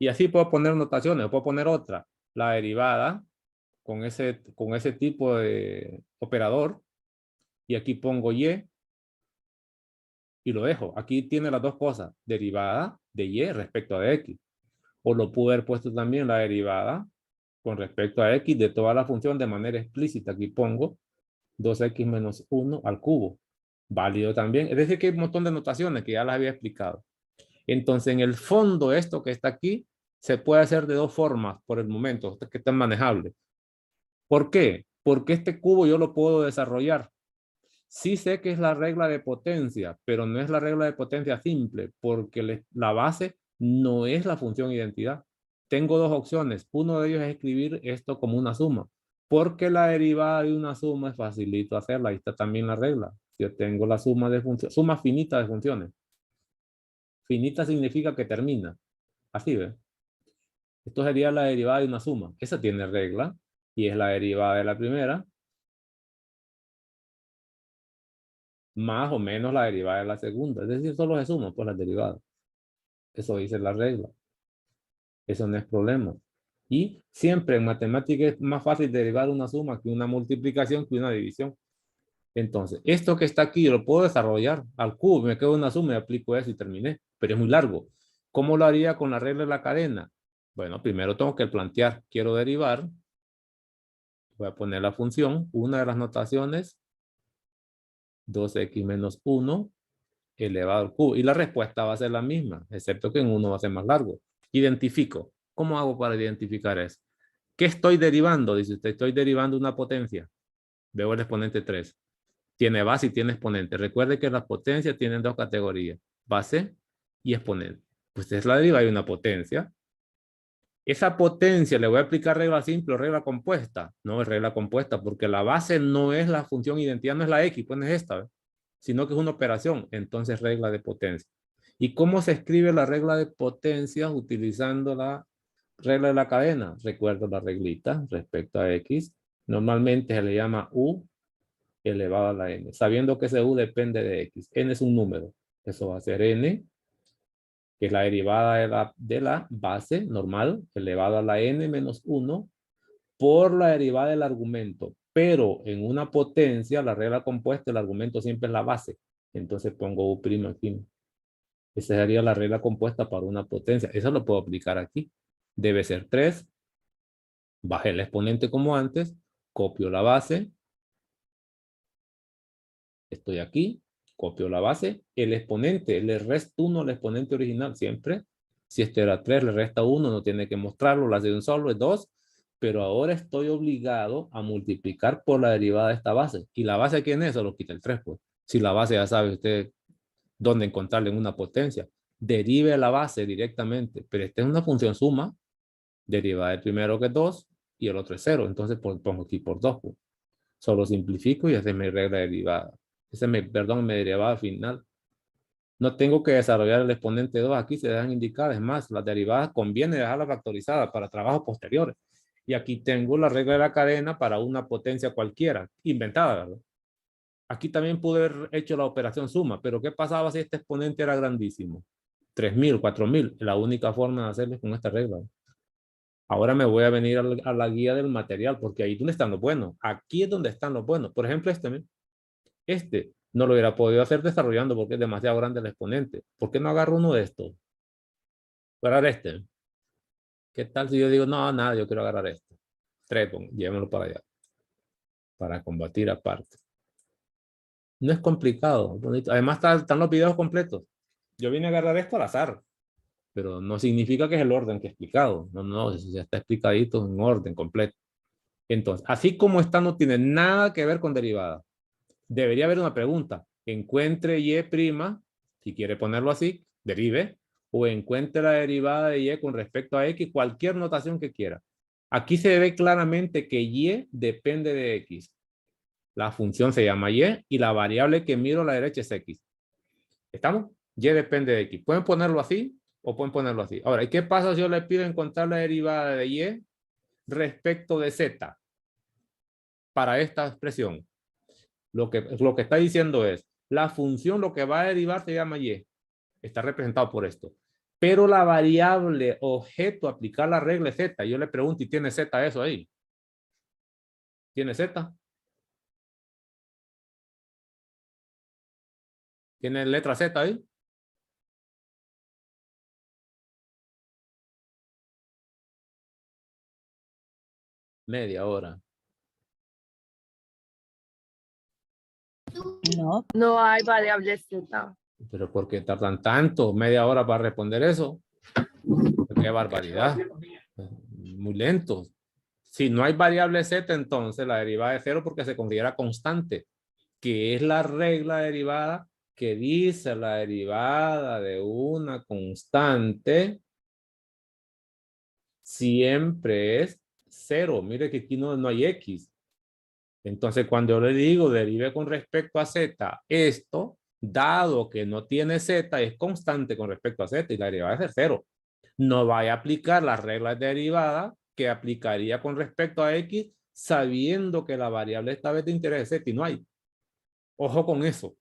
Y así puedo poner notaciones, puedo poner otra. La derivada con ese tipo de operador. Y aquí pongo Y. Y lo dejo. Aquí tiene las dos cosas. Derivada de Y respecto a X. O lo pude haber puesto también la derivada con respecto a X de toda la función de manera explícita. Aquí pongo 2x menos 1 al cubo. Válido también. Es decir, que hay un montón de notaciones que ya las había explicado. Entonces, en el fondo, esto que está aquí se puede hacer de dos formas por el momento, que están manejables. ¿Por qué? Porque este cubo yo lo puedo desarrollar. Sí sé que es la regla de potencia, pero no es la regla de potencia simple, porque la base no es la función identidad. Tengo dos opciones. Uno de ellos es escribir esto como una suma, porque la derivada de una suma es facilito hacerla. Ahí está también la regla. Yo tengo la suma de funciones, suma finita de funciones. Finita significa que termina. Así ve. Esto sería la derivada de una suma. Esa tiene regla y es la derivada de la primera más o menos la derivada de la segunda. Es decir, solo se suman por las derivadas. Eso dice la regla. Eso no es problema. Y siempre en matemática es más fácil derivar una suma que una multiplicación que una división. Entonces, esto que está aquí yo lo puedo desarrollar al cubo. Me quedo una suma y aplico eso y terminé. Pero es muy largo. ¿Cómo lo haría con la regla de la cadena? Bueno, primero tengo que plantear. Quiero derivar. Voy a poner la función. Una de las notaciones. 2x menos 1 elevado al cubo. Y la respuesta va a ser la misma, excepto que en uno va a ser más largo. Identifico. ¿Cómo hago para identificar eso? ¿Qué estoy derivando? Dice usted, estoy derivando una potencia. Veo el exponente 3. Tiene base y tiene exponente. Recuerde que las potencias tienen dos categorías, base y exponente. Pues es la deriva de una potencia. Esa potencia le voy a aplicar regla simple o regla compuesta. No es regla compuesta porque la base no es la función identidad, no es la X, pues no es esta, ¿ves? Sino que es una operación. Entonces regla de potencia. ¿Y cómo se escribe la regla de potencia utilizando la regla de la cadena? Recuerdo la reglita respecto a X. Normalmente se le llama U elevado a la N. Sabiendo que ese U depende de X. N es un número. Eso va a ser N, que es la derivada de la base normal, elevado a la N menos 1, por la derivada del argumento. Pero en una potencia, la regla compuesta, el argumento siempre es la base. Entonces pongo U' aquí. Esa sería la regla compuesta para una potencia. Eso lo puedo aplicar aquí. Debe ser 3. Bajé el exponente como antes. Copio la base. Estoy aquí. Copio la base. El exponente, le resto 1 al exponente original siempre. Si este era 3, le resta 1. No tiene que mostrarlo. La hace un solo, es 2. Pero ahora estoy obligado a multiplicar por la derivada de esta base. ¿Y la base quién es? Solo quita el 3, pues. Si la base ya sabe usted dónde encontrarle en una potencia. Derive la base directamente, pero esta es una función suma, deriva del primero que es 2 y el otro es 0, entonces pongo aquí por 2. Pues. Solo simplifico y esa es mi regla derivada. Esa es mi derivada final. No tengo que desarrollar el exponente 2, aquí se dejan indicar, es más, las derivadas conviene dejarlas factorizadas para trabajos posteriores. Y aquí tengo la regla de la cadena para una potencia cualquiera, inventada, ¿verdad? Aquí también pude haber hecho la operación suma, pero ¿qué pasaba si este exponente era grandísimo? 3000, 4000, la única forma de hacerlo es con esta regla. Ahora me voy a venir a la guía del material, porque ahí es donde están los buenos. Aquí es donde están los buenos. Por ejemplo, este no lo hubiera podido hacer desarrollando porque es demasiado grande el exponente. ¿Por qué no agarro uno de estos? Voy a agarrar este. ¿Qué tal si yo digo, no, nada, yo quiero agarrar este? Trepon, llévenlo para allá. Para combatir aparte. No es complicado, bonito. Además están los videos completos. Yo vine a agarrar esto al azar, pero no significa que es el orden que he explicado. No, no, eso ya está explicadito en orden completo. Entonces, así como esta no tiene nada que ver con derivada, debería haber una pregunta. Encuentre y' si quiere ponerlo así, derive, o encuentre la derivada de y con respecto a x, cualquier notación que quiera. Aquí se ve claramente que y depende de x. La función se llama y la variable que miro a la derecha es x. ¿Estamos? Y depende de x. Pueden ponerlo así o pueden ponerlo así. Ahora, ¿y qué pasa si yo le pido encontrar la derivada de y respecto de z para esta expresión? Lo que está diciendo es, la función lo que va a derivar se llama y. Está representado por esto. Pero la variable objeto aplicar la regla es z. Yo le pregunto, ¿y tiene z eso ahí? ¿Tiene z? ¿Tiene letra z ahí? Media hora. No. No hay variable Z. ¿Pero por qué tardan tanto? ¿Media hora para responder eso? ¡Qué barbaridad! Muy lento. Si no hay variable z, entonces la derivada es cero porque se considera constante, que es la regla derivada que dice la derivada de una constante siempre es cero. Mire que aquí no hay x. Entonces, cuando yo le digo derive con respecto a z, esto, dado que no tiene z, es constante con respecto a z y la derivada es de cero. No vaya a aplicar las reglas de derivada que aplicaría con respecto a x, sabiendo que la variable esta vez de interés es z y no hay. Ojo con eso.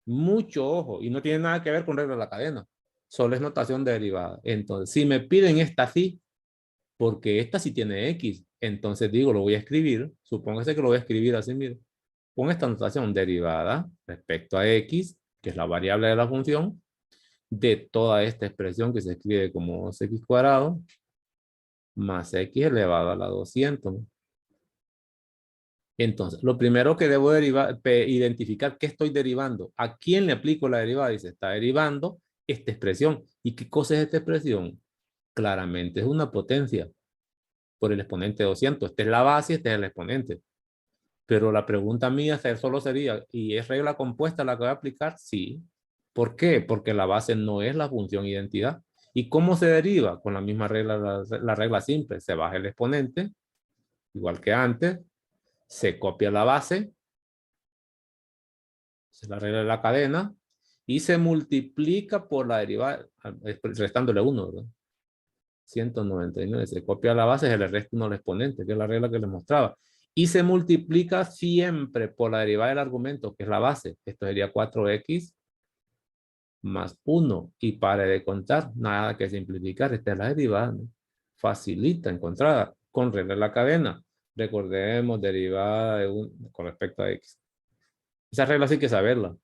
Mucho ojo. Y no tiene nada que ver con reglas de la cadena. Solo es notación de derivada. Entonces, si me piden esta sí, porque esta sí tiene x, entonces digo, lo voy a escribir, supóngase que lo voy a escribir así, mire, con esta notación derivada respecto a x, que es la variable de la función, de toda esta expresión que se escribe como 2x cuadrado, más x elevado a la 200. Entonces, lo primero que debo identificar qué estoy derivando. ¿A quién le aplico la derivada? Dice, está derivando esta expresión. ¿Y qué cosa es esta expresión? Claramente es una potencia por el exponente 200. Esta es la base y este es el exponente. Pero la pregunta mía solo sería, ¿y es regla compuesta la que voy a aplicar? Sí. ¿Por qué? Porque la base no es la función identidad. ¿Y cómo se deriva? Con la misma regla, la regla simple. Se baja el exponente, igual que antes. Se copia la base. Es la regla de la cadena. Y se multiplica por la derivada, restándole 1, ¿verdad? 199. Se copia la base, se le resta 1 al exponente, que es la regla que les mostraba. Y se multiplica siempre por la derivada del argumento, que es la base. Esto sería 4x más 1. Y pare de contar, nada que simplificar. Esta es la derivada, ¿no? Facilita encontrada con regla de la cadena. Recordemos derivada con respecto a x. Esa regla sí hay que saberla.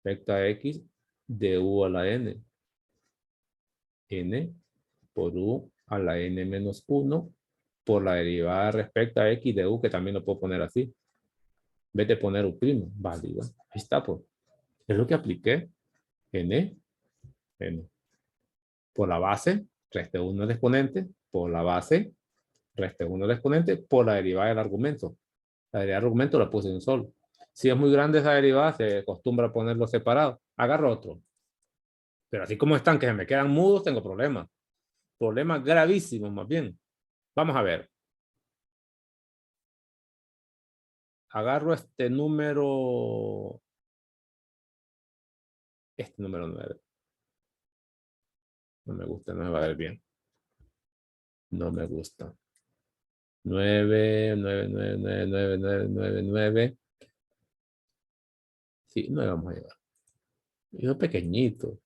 Respecto a x de u a la n. N por u a la n menos 1 por la derivada respecto a x de u, que también lo puedo poner así. En vez de poner u', válido. Ahí está, pues. Es lo que apliqué. N por la base, reste 1 el exponente, por la base, reste 1 el exponente, por la derivada del argumento. La derivada del argumento la puse en un solo. Si es muy grande esa derivada, se acostumbra a ponerlo separado. Agarro otro. Pero así como están, que se me quedan mudos, tengo problemas. Problemas gravísimos, más bien. Vamos a ver. Agarro este número 9. No me gusta, no me va a ver bien. No me gusta. 9, 9, 9, 9, 9, 9, 9, 9. Sí, no le vamos a llevar. Eso es pequeñito.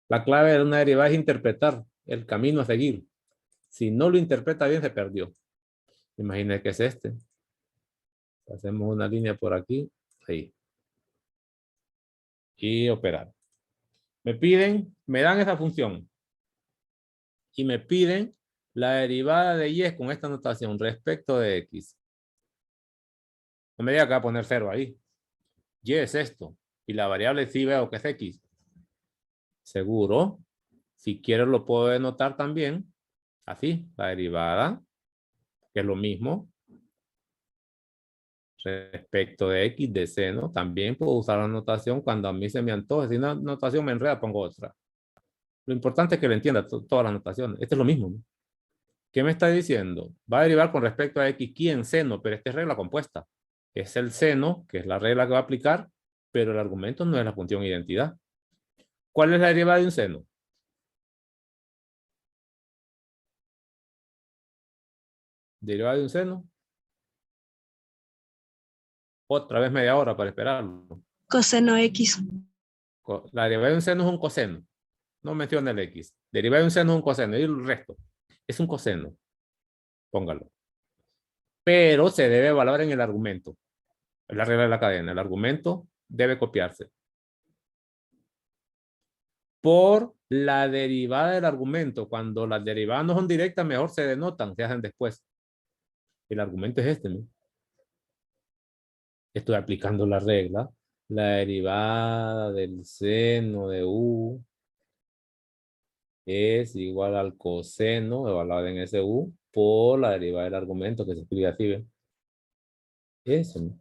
La clave de una derivada es interpretar el camino a seguir. Si no lo interpreta bien, se perdió. Imagínense que es este. Hacemos una línea por aquí. Ahí. Y operar. Me piden, me dan esa función. Y me piden la derivada de y con esta notación respecto de x. No me diga que va a poner 0 ahí. Y es esto. Y la variable sí veo que es x. Seguro. Si quiero lo puedo denotar también. Así. La derivada. Que es lo mismo. Respecto de x de seno. También puedo usar la notación cuando a mí se me antoje. Si una notación me enreda, pongo otra. Lo importante es que le entienda todas las notaciones. Esto es lo mismo, ¿no? ¿Qué me está diciendo? Va a derivar con respecto a x aquí en seno, pero esta es regla compuesta. Es el seno, que es la regla que va a aplicar, pero el argumento no es la función identidad. ¿Cuál es la derivada de un seno? Derivada de un seno. Otra vez media hora para esperarlo. Coseno X. La derivada de un seno es un coseno. No menciona el x. Derivada de un seno es un coseno. Y el resto es un coseno. Póngalo. Pero se debe evaluar en el argumento. Es la regla de la cadena. El argumento debe copiarse por la derivada del argumento. Cuando las derivadas no son directas, mejor se denotan, se hacen después. El argumento es este, ¿no? Estoy aplicando la regla. La derivada del seno de u es igual al coseno evaluado en ese u por la derivada del argumento que se escribe así, ¿ven? Eso, ¿no?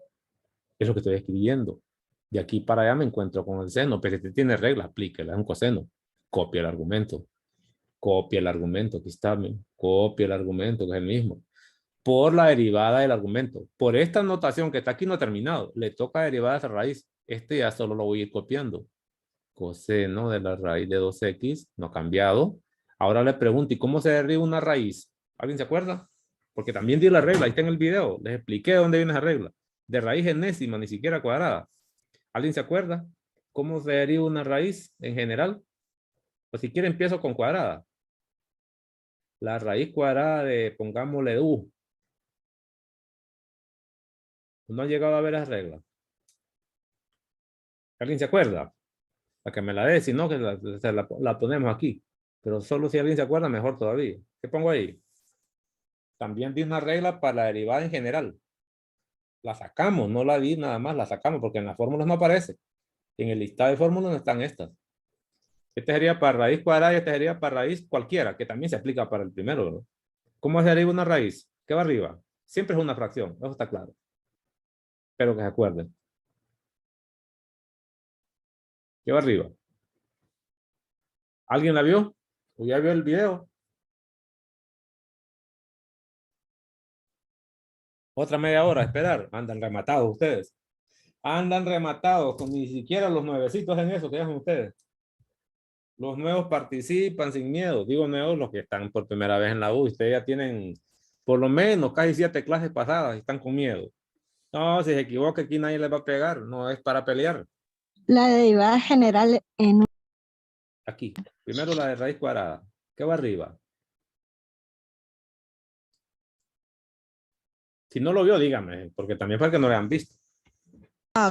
Es lo que estoy escribiendo. De aquí para allá me encuentro con el seno, pero este tiene regla, aplíquela, es un coseno. Copia el argumento. Copia el argumento, aquí está, ¿ven? Copia el argumento, que es el mismo. Por la derivada del argumento. Por esta notación que está aquí no ha terminado. Le toca derivada de raíz. Este ya solo lo voy a ir copiando. Coseno de la raíz de 2x. No ha cambiado. Ahora le pregunto, ¿y cómo se deriva una raíz? ¿Alguien se acuerda? Porque también di la regla. Ahí está en el video. Les expliqué dónde viene esa regla. De raíz enésima, ni siquiera cuadrada. ¿Alguien se acuerda? ¿Cómo se deriva una raíz en general? Pues si quiere empiezo con cuadrada. La raíz cuadrada de, pongámosle u. No han llegado a ver las reglas. ¿Alguien se acuerda? Para que me la dé, si no, que la ponemos aquí. Pero solo si alguien se acuerda, mejor todavía. ¿Qué pongo ahí? También di una regla para la derivada en general. La sacamos, no la di nada más, la sacamos porque en las fórmulas no aparece. En el listado de fórmulas no están estas. Este sería para raíz cuadrada y este sería para raíz cualquiera, que también se aplica para el primero, ¿verdad? ¿Cómo se deriva una raíz? ¿Qué va arriba? Siempre es una fracción, eso está claro. Pero que se acuerden. ¿Qué va arriba? ¿Alguien la vio? ¿O ya vio el video? Otra media hora a esperar. Andan rematados ustedes. Andan rematados, con ni siquiera los nuevecitos en eso que hacen ustedes. Los nuevos participan sin miedo. Digo nuevos los que están por primera vez en la U. Ustedes ya tienen por lo menos casi 7 clases pasadas y están con miedo. No, si se equivoca aquí nadie les va a pegar. No es para pelear. La derivada general en Aquí. Primero la de raíz cuadrada. ¿Qué va arriba? Si no lo vio, dígame, porque también para que no lo hayan visto.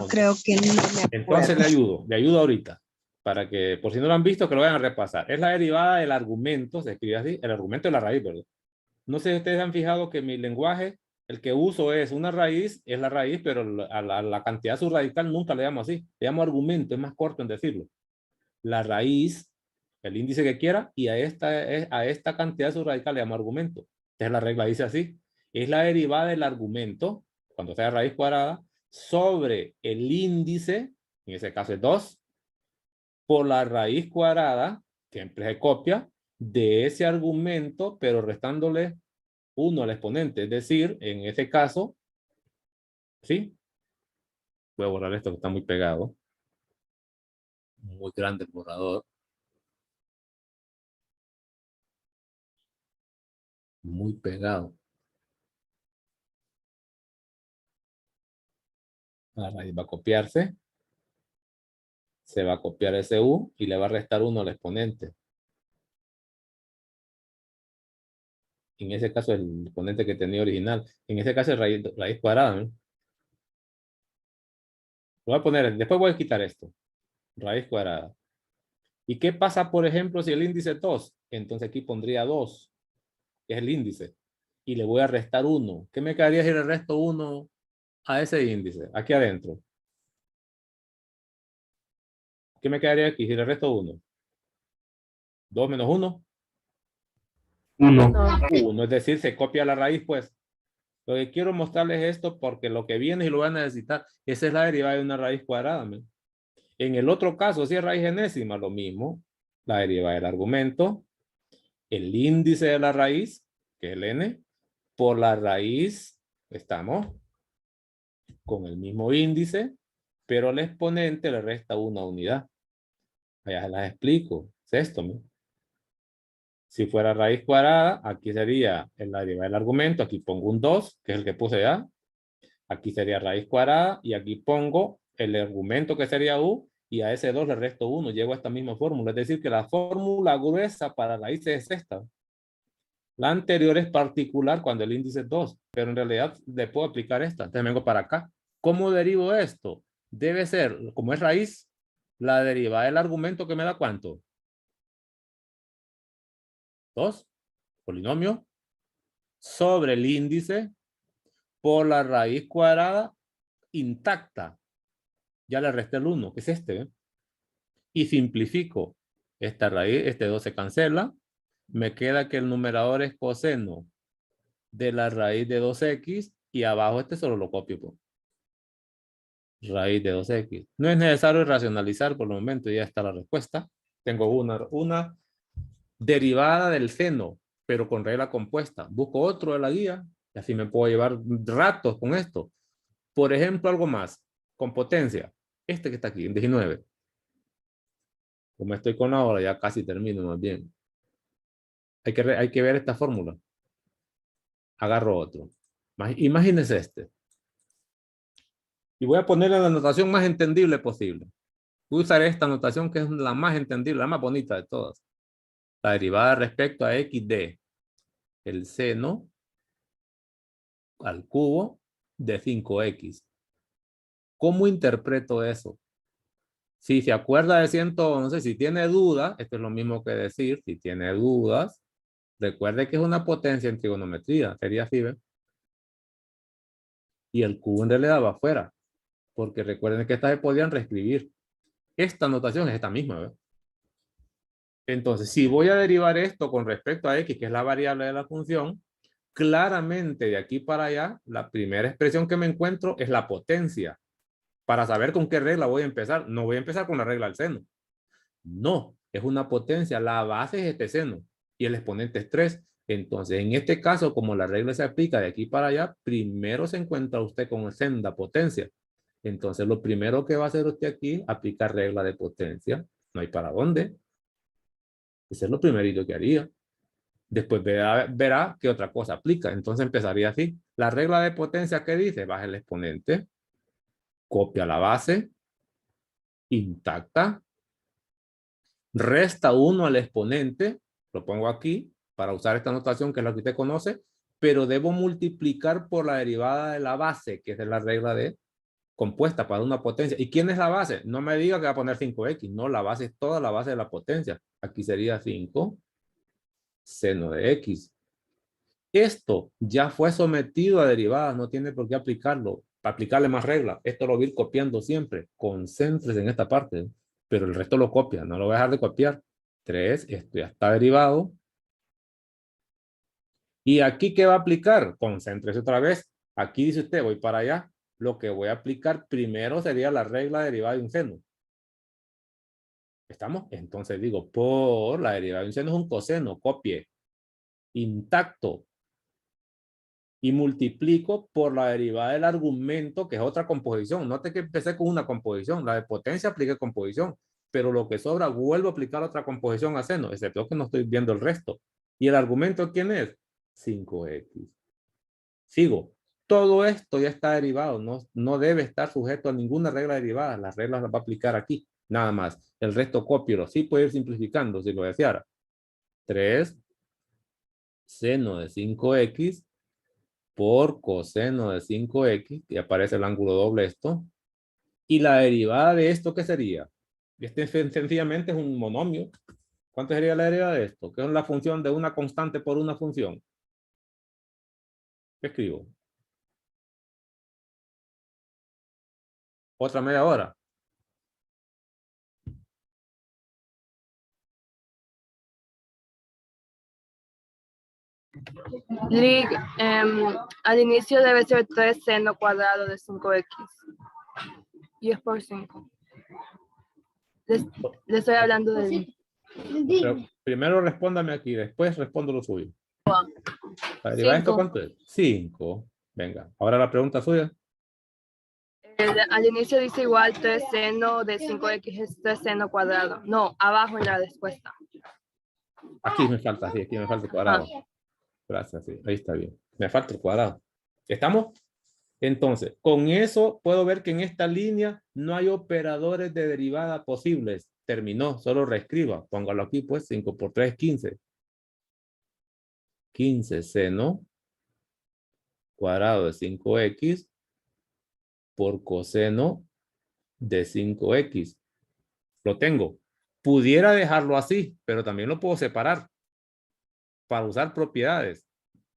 creo que no me Entonces acuerdo. le ayudo ahorita, para que, por si no lo han visto, que lo vayan a repasar. Es la derivada del argumento, se escribe así, el argumento de la raíz, ¿verdad? No sé si ustedes han fijado que mi lenguaje, el que uso es una raíz, es la raíz, pero a la cantidad subradical nunca le llamo así, le llamo argumento, es más corto en decirlo. La raíz, el índice que quiera, y a esta cantidad subradical le llamo argumento. Entonces la regla dice así, es la derivada del argumento, cuando sea raíz cuadrada, sobre el índice, en ese caso es 2, por la raíz cuadrada, siempre se copia, de ese argumento, pero restándole 1 al exponente. Es decir, en ese caso, ¿sí? Voy a borrar esto que está muy pegado. Muy grande el borrador. Muy pegado. La raíz va a copiarse. Se va a copiar ese u y le va a restar 1 al exponente. En ese caso, el exponente que tenía original. En ese caso, es raíz cuadrada, ¿no? Lo voy a poner, después voy a quitar esto. Raíz cuadrada. ¿Y qué pasa, por ejemplo, si el índice es 2? Entonces aquí pondría 2, que es el índice. Y le voy a restar 1. ¿Qué me quedaría si le resto 1 a ese índice? Aquí adentro. ¿Qué me quedaría aquí si le resto 1? 2 menos 1. 1. No. 1, es decir, se copia la raíz, pues. Lo que quiero mostrarles es esto porque lo que viene y lo van a necesitar, esa es la derivada de una raíz cuadrada. ¿Me? En el otro caso, si es raíz enésima, lo mismo. La derivada del argumento, el índice de la raíz, que es el n, por la raíz, estamos con el mismo índice, pero al exponente le resta una unidad. Allá se las explico. Es esto, ¿no? Si fuera raíz cuadrada, aquí sería la derivada del argumento, aquí pongo un 2, que es el que puse ya. Aquí sería raíz cuadrada y aquí pongo el argumento que sería u y a ese 2 le resto 1. Llego a esta misma fórmula. Es decir, que la fórmula gruesa para raíces es esta. La anterior es particular cuando el índice es 2, pero en realidad le puedo aplicar esta. Entonces vengo para acá. ¿Cómo derivo esto? Debe ser, como es raíz, la derivada del argumento que me da ¿cuánto? 2, polinomio, sobre el índice por la raíz cuadrada intacta. Ya le resté el 1, que es este. ¿Eh? Y simplifico. Esta raíz, este 2 se cancela. Me queda que el numerador es coseno de la raíz de 2x y abajo este solo lo copio. Pues. Raíz de 2x. No es necesario racionalizar por el momento, ya está la respuesta. Tengo una derivada del seno, pero con regla compuesta. Busco otro de la guía y así me puedo llevar ratos con esto. Por ejemplo, algo más, con potencia. Este que está aquí, en 19. Como estoy con la hora, ya casi termino más bien. Hay que ver esta fórmula. Agarro otro. Imagínense este. Y voy a ponerle la notación más entendible posible. Voy a usar esta notación que es la más entendible, la más bonita de todas. La derivada respecto a x de el seno al cubo de 5x. ¿Cómo interpreto eso? Si se acuerda de 100, no sé, si tiene dudas, esto es lo mismo que decir, si tiene dudas, recuerde que es una potencia en trigonometría, sería así, ¿ven? Y el cubo en realidad va afuera, porque recuerden que estas se podían reescribir. Esta notación es esta misma, ¿ves? Entonces, si voy a derivar esto con respecto a x, que es la variable de la función, claramente de aquí para allá, la primera expresión que me encuentro es la potencia. Para saber con qué regla voy a empezar, no voy a empezar con la regla del seno. No, es una potencia. La base es este seno y el exponente es 3. Entonces, en este caso, como la regla se aplica de aquí para allá, primero se encuentra usted con el seno de potencia. Entonces, lo primero que va a hacer usted aquí, aplicar regla de potencia. No hay para dónde. Ese es lo primerito que haría. Después verá qué otra cosa aplica. Entonces empezaría así. La regla de potencia, ¿qué dice? Baja el exponente, copia la base, intacta, resta 1 al exponente, lo pongo aquí para usar esta notación que es la que usted conoce, pero debo multiplicar por la derivada de la base, que es la regla de compuesta para una potencia. ¿Y quién es la base? No me diga que va a poner 5x, no, la base es toda la base de la potencia. Aquí sería 5 seno de x. Esto ya fue sometido a derivadas, no tiene por qué aplicarlo, para aplicarle más reglas. Esto lo voy a ir copiando siempre. Concéntrese en esta parte, pero el resto lo copia, no lo voy a dejar de copiar. 3, esto ya está derivado. ¿Y aquí qué va a aplicar? Concéntrese otra vez. Aquí dice usted, voy para allá. Lo que voy a aplicar primero sería la regla derivada de un seno. ¿Estamos? Entonces digo, por la derivada de un seno es un coseno, copie. Intacto. Y multiplico por la derivada del argumento, que es otra composición. Note que empecé con una composición. La de potencia apliqué composición. Pero lo que sobra, vuelvo a aplicar otra composición a seno, excepto que no estoy viendo el resto. ¿Y el argumento quién es? 5x. Sigo. Todo esto ya está derivado. No debe estar sujeto a ninguna regla derivada. Las reglas las va a aplicar aquí. Nada más. El resto cópielo. Sí puede ir simplificando si lo deseara. 3 seno de 5x por coseno de 5x, y aparece el ángulo doble esto. Y la derivada de esto, ¿qué sería? Este sencillamente es un monomio. ¿Cuánto sería la derivada de esto? ¿Qué es la función de una constante por una función? ¿Qué escribo? Otra media hora. Lig, al inicio debe ser 3 seno cuadrado de 5x. Y es por 5. Le estoy hablando del... Pero primero respóndame aquí, después respondo lo suyo. La derivada de esto, 5. ¿cuánto es? 5. Venga, ahora la pregunta suya. Al inicio dice igual 3 seno de 5x es 3 seno cuadrado. No, abajo en la respuesta. Aquí me falta, sí, aquí me falta el cuadrado. Gracias, sí, ahí está bien. Me falta el cuadrado. ¿Estamos? Entonces, con eso puedo ver que en esta línea no hay operadores de derivada posibles. Terminó, solo reescriba. Póngalo aquí, pues, 5 por 3, 15. 15 seno cuadrado de 5x por coseno de 5x. Lo tengo. Pudiera dejarlo así, pero también lo puedo separar para usar propiedades.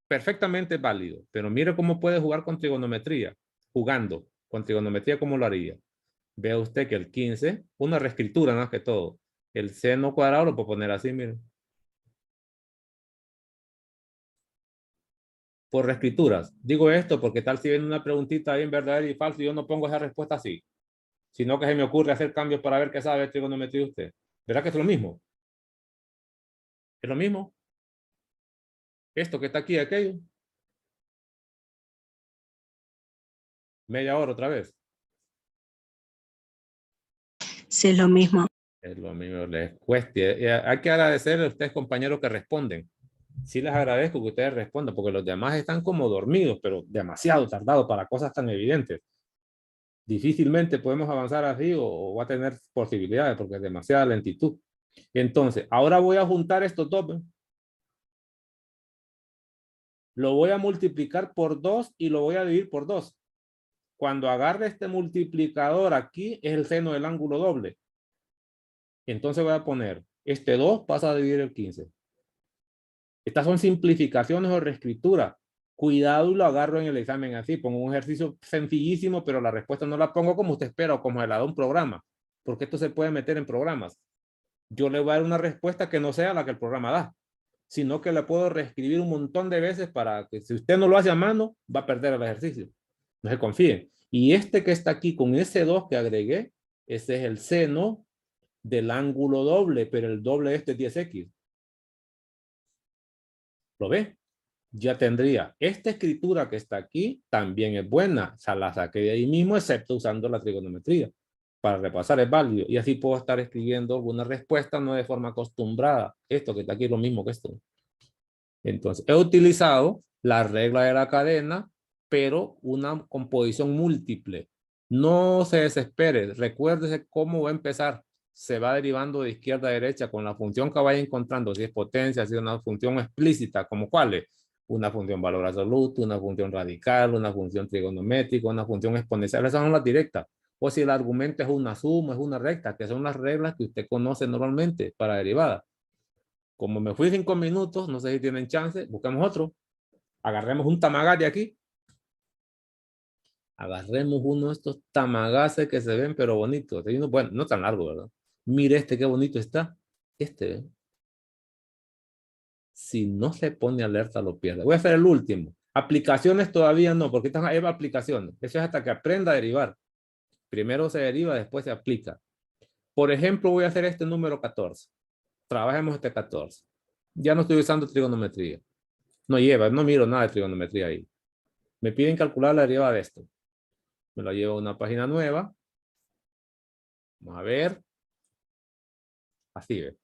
Perfectamente válido, pero mire cómo puede jugar con trigonometría. Jugando con trigonometría, ¿cómo lo haría? Vea usted que el 15, una reescritura más que todo. El seno cuadrado lo puedo poner así, miren. Por reescrituras. Digo esto porque tal si viene una preguntita ahí en verdadero y falso y yo no pongo esa respuesta así, sino que se me ocurre hacer cambios para ver qué sabe de trigonometría usted. ¿Verdad que es lo mismo? ¿Es lo mismo? Esto que está aquí, aquello. Media hora otra vez. Sí, es lo mismo. Es lo mismo, les cueste. Hay que agradecerle a ustedes, compañeros, que responden. Sí les agradezco que ustedes respondan, porque los demás están como dormidos, pero demasiado tardados para cosas tan evidentes. Difícilmente podemos avanzar así o va a tener posibilidades, porque es demasiada lentitud. Entonces, ahora voy a juntar estos dos. ¿Ven? Lo voy a multiplicar por 2 y lo voy a dividir por 2. Cuando agarre este multiplicador aquí, es el seno del ángulo doble. Entonces voy a poner, este 2 pasa a dividir el 15. Estas son simplificaciones o reescritura. Cuidado y lo agarro en el examen así. Pongo un ejercicio sencillísimo, pero la respuesta no la pongo como usted espera o como se la da un programa. Porque esto se puede meter en programas. Yo le voy a dar una respuesta que no sea la que el programa da, sino que la puedo reescribir un montón de veces para que si usted no lo hace a mano, va a perder el ejercicio. No se confíen. Y este que está aquí con ese 2 que agregué, ese es el seno del ángulo doble, pero el doble de este es 10x. ¿Lo ve? Ya tendría. Esta escritura que está aquí también es buena. O sea, la saqué de ahí mismo, excepto usando la trigonometría. Para repasar es válido. Y así puedo estar escribiendo alguna respuesta no de forma acostumbrada. Esto que está aquí es lo mismo que esto. Entonces, he utilizado la regla de la cadena, pero una composición múltiple. No se desespere. Recuérdese cómo va a empezar. Se va derivando de izquierda a derecha con la función que vaya encontrando. Si es potencia, si es una función explícita, como cuál es. Una función valor absoluto, una función radical, una función trigonométrica, una función exponencial. Esas son las directas. O si el argumento es una suma, es una recta, que son las reglas que usted conoce normalmente para derivadas. Como me fui 5 minutos, no sé si tienen chance, busquemos otro. Agarremos un tamagás de aquí. Agarremos uno de estos tamagaces que se ven pero bonitos. Bueno, no tan largo, ¿verdad? Mire este qué bonito está. Este, si no se pone alerta lo pierde. Voy a hacer el último. Aplicaciones todavía no, porque están ahí aplicaciones. Eso es hasta que aprenda a derivar. Primero se deriva, después se aplica. Por ejemplo, voy a hacer este número 14. Trabajemos este 14. Ya no estoy usando trigonometría. No lleva, no miro nada de trigonometría ahí. Me piden calcular la derivada de esto. Me lo llevo a una página nueva. Vamos a ver. Así ve.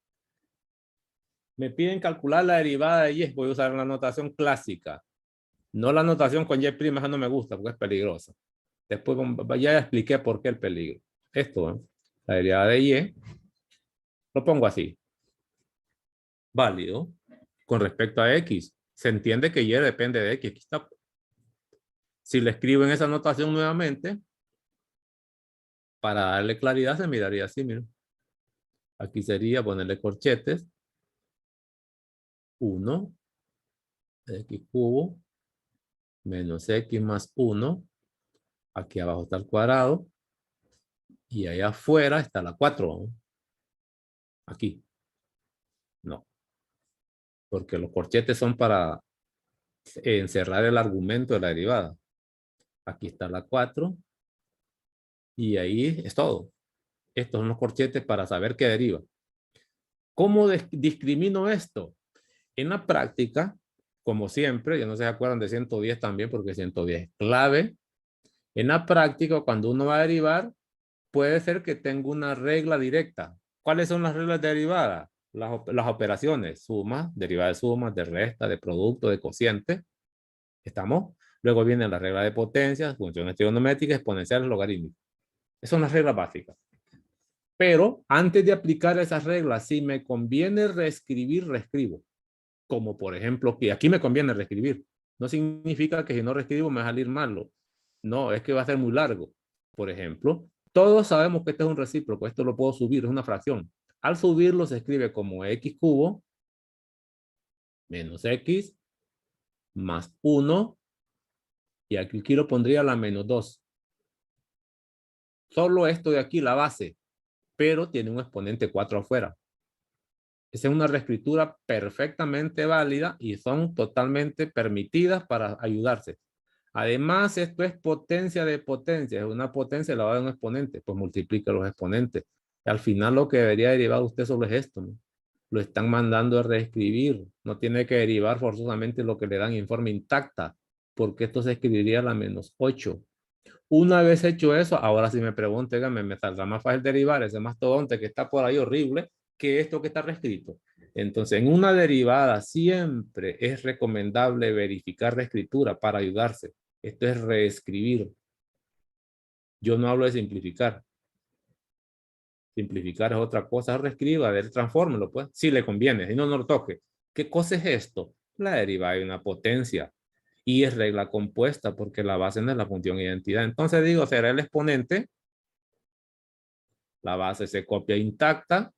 Me piden calcular la derivada de y. Voy a usar la notación clásica. No la notación con y', esa no me gusta porque es peligrosa. Después ya expliqué por qué el peligro. Esto, La derivada de y, lo pongo así. Válido. Con respecto a x, se entiende que y depende de x. Aquí está. Si le escribo en esa notación nuevamente, para darle claridad se miraría así, miren. Aquí sería ponerle corchetes. 1, x cubo, menos x más 1. Aquí abajo está el cuadrado. Y allá afuera está la 4. ¿No? Aquí. No. Porque los corchetes son para encerrar el argumento de la derivada. Aquí está la 4. Y ahí es todo. Estos son los corchetes para saber qué deriva. ¿Cómo discrimino esto? En la práctica, como siempre, ya no se acuerdan de 110 también, porque 110 es clave. En la práctica, cuando uno va a derivar, puede ser que tenga una regla directa. ¿Cuáles son las reglas derivadas? Las operaciones, suma, derivada de suma, de resta, de producto, de cociente. ¿Estamos? Luego viene la regla de potencias, funciones trigonométricas, exponenciales, logarítmicas. Esas son las reglas básicas. Pero antes de aplicar esas reglas, si me conviene reescribir, reescribo. Como por ejemplo, que aquí me conviene reescribir. No significa que si no reescribo me va a salir malo. No, es que va a ser muy largo. Por ejemplo, todos sabemos que este es un recíproco. Esto lo puedo subir, es una fracción. Al subirlo se escribe como x cubo menos x más 1. Y aquí lo pondría la menos 2. Solo esto de aquí, la base. Pero tiene un exponente 4 afuera. Esa es una reescritura perfectamente válida y son totalmente permitidas para ayudarse. Además, esto es potencia de potencia. Es una potencia elevada a un exponente. Pues multiplica los exponentes. Y al final lo que debería derivar usted solo es esto, ¿no? Lo están mandando a reescribir. No tiene que derivar forzosamente lo que le dan en forma intacta. Porque esto se escribiría a la menos 8. Una vez hecho eso, ahora si me pregunto, me saldrá más fácil derivar ese mastodonte que está por ahí horrible que esto que está reescrito. Entonces, en una derivada siempre es recomendable verificar la escritura para ayudarse. Esto es reescribir. Yo no hablo de simplificar. Simplificar es otra cosa. Reescriba, transfórmelo, pues. Si le conviene, si no, no lo toque. ¿Qué cosa es esto? La derivada de una potencia. Y es regla compuesta porque la base no es la función identidad. Entonces digo, será el exponente. La base se copia intacta.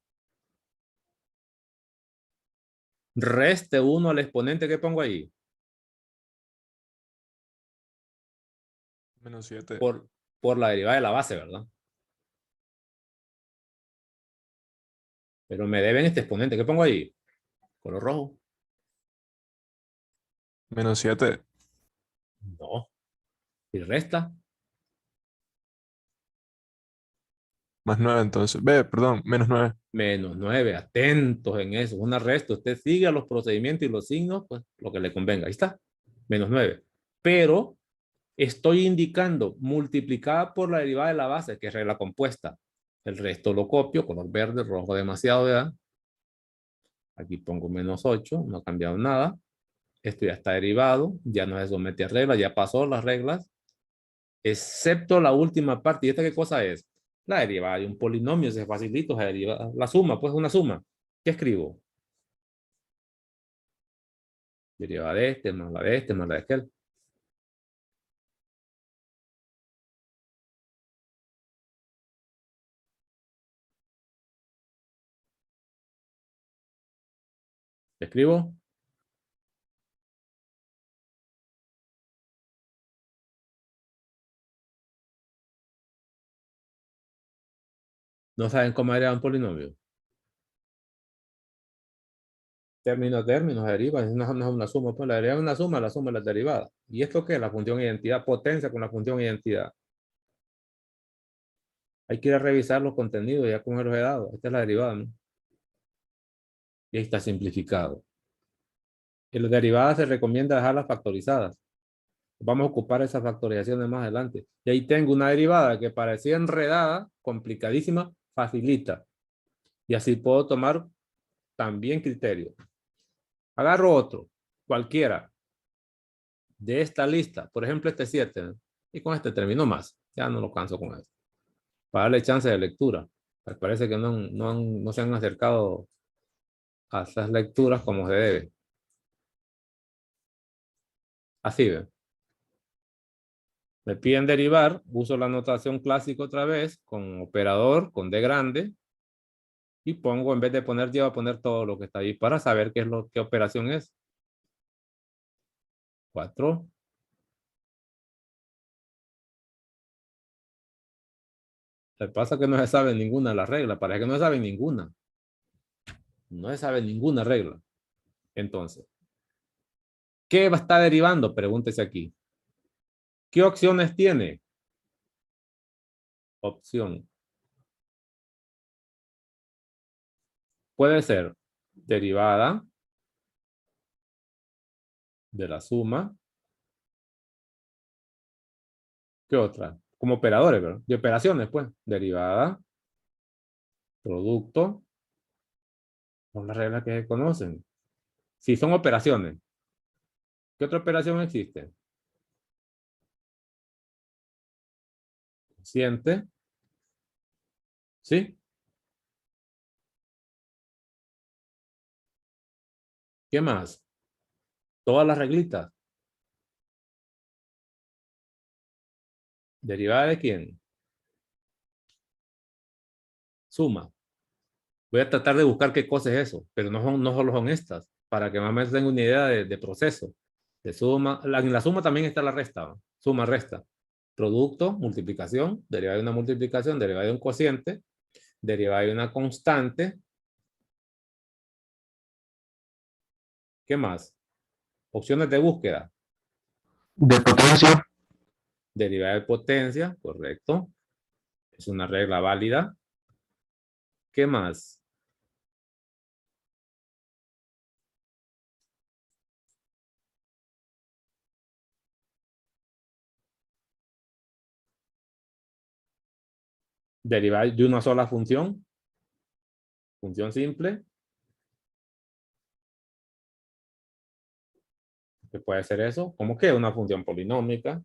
Reste 1 al exponente que pongo ahí. Menos 7. Por la derivada de la base, ¿verdad? Pero me deben este exponente. ¿Qué pongo ahí? Color rojo. Menos 7. No. Y resta. Más 9 entonces. Perdón, menos 9. Menos 9. Atentos en eso. Una resta. Usted sigue los procedimientos y los signos, pues lo que le convenga. Ahí está. Menos 9. Pero estoy indicando multiplicada por la derivada de la base, que es regla compuesta. El resto lo copio, color verde, rojo demasiado, ¿verdad? Aquí pongo menos 8, no ha cambiado nada. Esto ya está derivado, ya no se somete a reglas, ya pasó las reglas, excepto la última parte. ¿Y esta qué cosa es? La derivada de un polinomio, se facilita, se deriva la suma, pues una suma. ¿Qué escribo? Derivada de este, más la de este, más la de aquel. ¿Qué escribo? ¿No saben cómo derivar un polinomio? Término a término, se deriva, no es una suma, pues la derivada es una suma, la suma es la derivada. ¿Y esto qué es? La función identidad, potencia con la función identidad. Hay que ir a revisar los contenidos ya con los he dado. Esta es la derivada, ¿no? Y ahí está simplificado. En las derivadas se recomienda dejarlas factorizadas. Vamos a ocupar esas factorizaciones más adelante. Y ahí tengo una derivada que parecía enredada, complicadísima, facilita. Y así puedo tomar también criterio. Agarro otro, cualquiera, de esta lista. Por ejemplo, este 7. ¿No? Y con este termino más. Ya no lo canso con esto. Para darle chance de lectura. Parece que no se han acercado a esas lecturas como se debe. Así ve. Me piden derivar, uso la notación clásica otra vez, con operador, con D grande, y pongo, en vez de poner Y, voy a poner todo lo que está ahí para saber qué operación es. 4. Lo que pasa es que no se sabe ninguna de las reglas, parece que no se sabe ninguna. No se sabe ninguna regla. Entonces, ¿qué va a estar derivando? Pregúntese aquí. ¿Qué opciones tiene? Opción. Puede ser derivada de la suma. ¿Qué otra? Como operadores, ¿verdad? De operaciones, pues. Derivada, producto. Son las reglas que se conocen. Si son operaciones. ¿Qué otra operación existe? Cociente. ¿Sí? ¿Qué más? Todas las reglitas. ¿Derivada de quién? Suma. Voy a tratar de buscar qué cosa es eso, pero no solo son estas, para que más o menos tengan una idea de proceso. De suma, en la suma también está la resta, ¿no? Suma, resta. Producto, multiplicación, derivada de una multiplicación, derivada de un cociente, derivada de una constante. ¿Qué más? Opciones de búsqueda. De potencia. Derivada de potencia, correcto. Es una regla válida. ¿Qué más? Derivada de una sola función. Función simple. ¿Qué puede ser eso? ¿Cómo que una función polinómica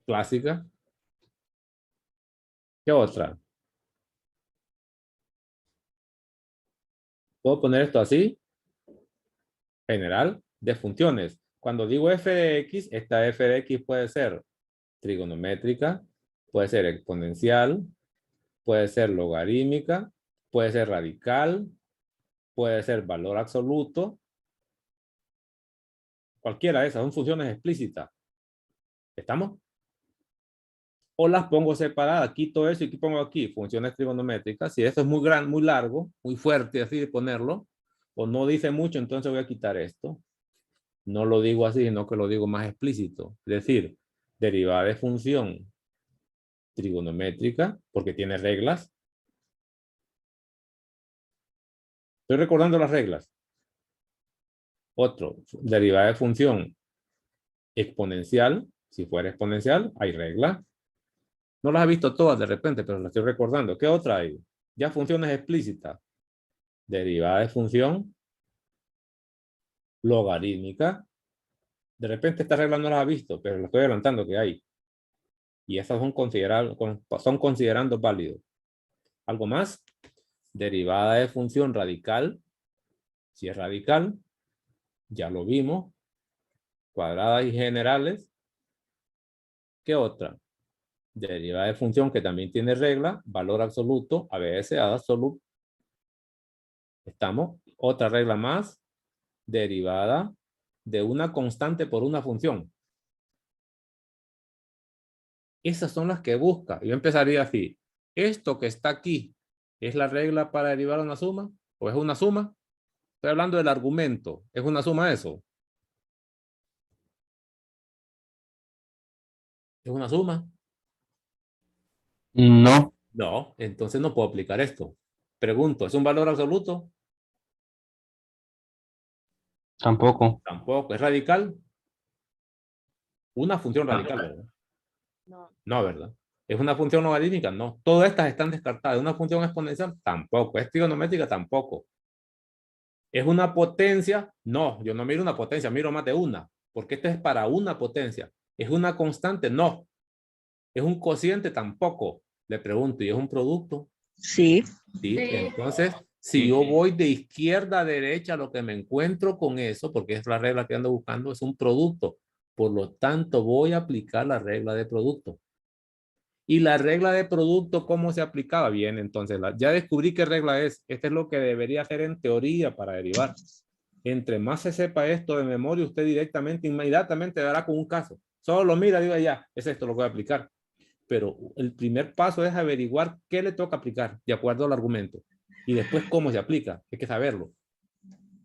clásica? ¿Qué otra? ¿Puedo poner esto así? General de funciones. Cuando digo f de x, esta f de x puede ser trigonométrica, puede ser exponencial, puede ser logarítmica, puede ser radical, puede ser valor absoluto. Cualquiera de esas son funciones explícitas. ¿Estamos? O las pongo separadas, quito eso y aquí pongo aquí funciones trigonométricas. Si esto es muy grande, muy largo, muy fuerte así de ponerlo, o no dice mucho, entonces voy a quitar esto. No lo digo así, sino que lo digo más explícito. Es decir, derivada de función trigonométrica, porque tiene reglas. Estoy recordando las reglas. Otro, derivada de función exponencial. Si fuera exponencial, hay reglas. No las he visto todas de repente, pero las estoy recordando. ¿Qué otra hay? Ya funciones explícitas. Derivada de función logarítmica. De repente esta regla no las ha visto, pero las estoy adelantando que hay. Y esas son considerando válidos. ¿Algo más? Derivada de función radical. Si es radical, ya lo vimos. Cuadradas y generales. ¿Qué otra? Derivada de función que también tiene regla. Valor absoluto, ABS, absoluto. Estamos. Otra regla más. Derivada de una constante por una función. Esas son las que busca. Yo empezaría así. Esto que está aquí, ¿es la regla para derivar una suma? ¿O es una suma? Estoy hablando del argumento. ¿Es una suma eso? ¿Es una suma? No, No, entonces no puedo aplicar esto. Pregunto, ¿es un valor absoluto? tampoco. Tampoco. ¿Es radical? Una función radical, ¿verdad? No. No, ¿verdad? ¿Es una función logarítmica? No. Todas estas están descartadas. ¿Una función exponencial? Tampoco. ¿Es trigonométrica? Tampoco. ¿Es una potencia? No, yo no miro una potencia, miro más de una. Porque esto es para una potencia. ¿Es una constante? No. ¿Es un cociente? Tampoco. Le pregunto, ¿y es un producto? Sí. ¿Sí? Sí. Entonces, si yo voy de izquierda a derecha, lo que me encuentro con eso, porque es la regla que ando buscando, es un producto. Por lo tanto, voy a aplicar la regla de producto. Y la regla de producto, ¿cómo se aplicaba? Bien, entonces ya descubrí qué regla es. Este es lo que debería hacer en teoría para derivar. Entre más se sepa esto de memoria, usted directamente, inmediatamente dará con un caso. Solo lo mira, diga ya, es esto lo que voy a aplicar. Pero el primer paso es averiguar qué le toca aplicar de acuerdo al argumento. Y después cómo se aplica. Hay que saberlo.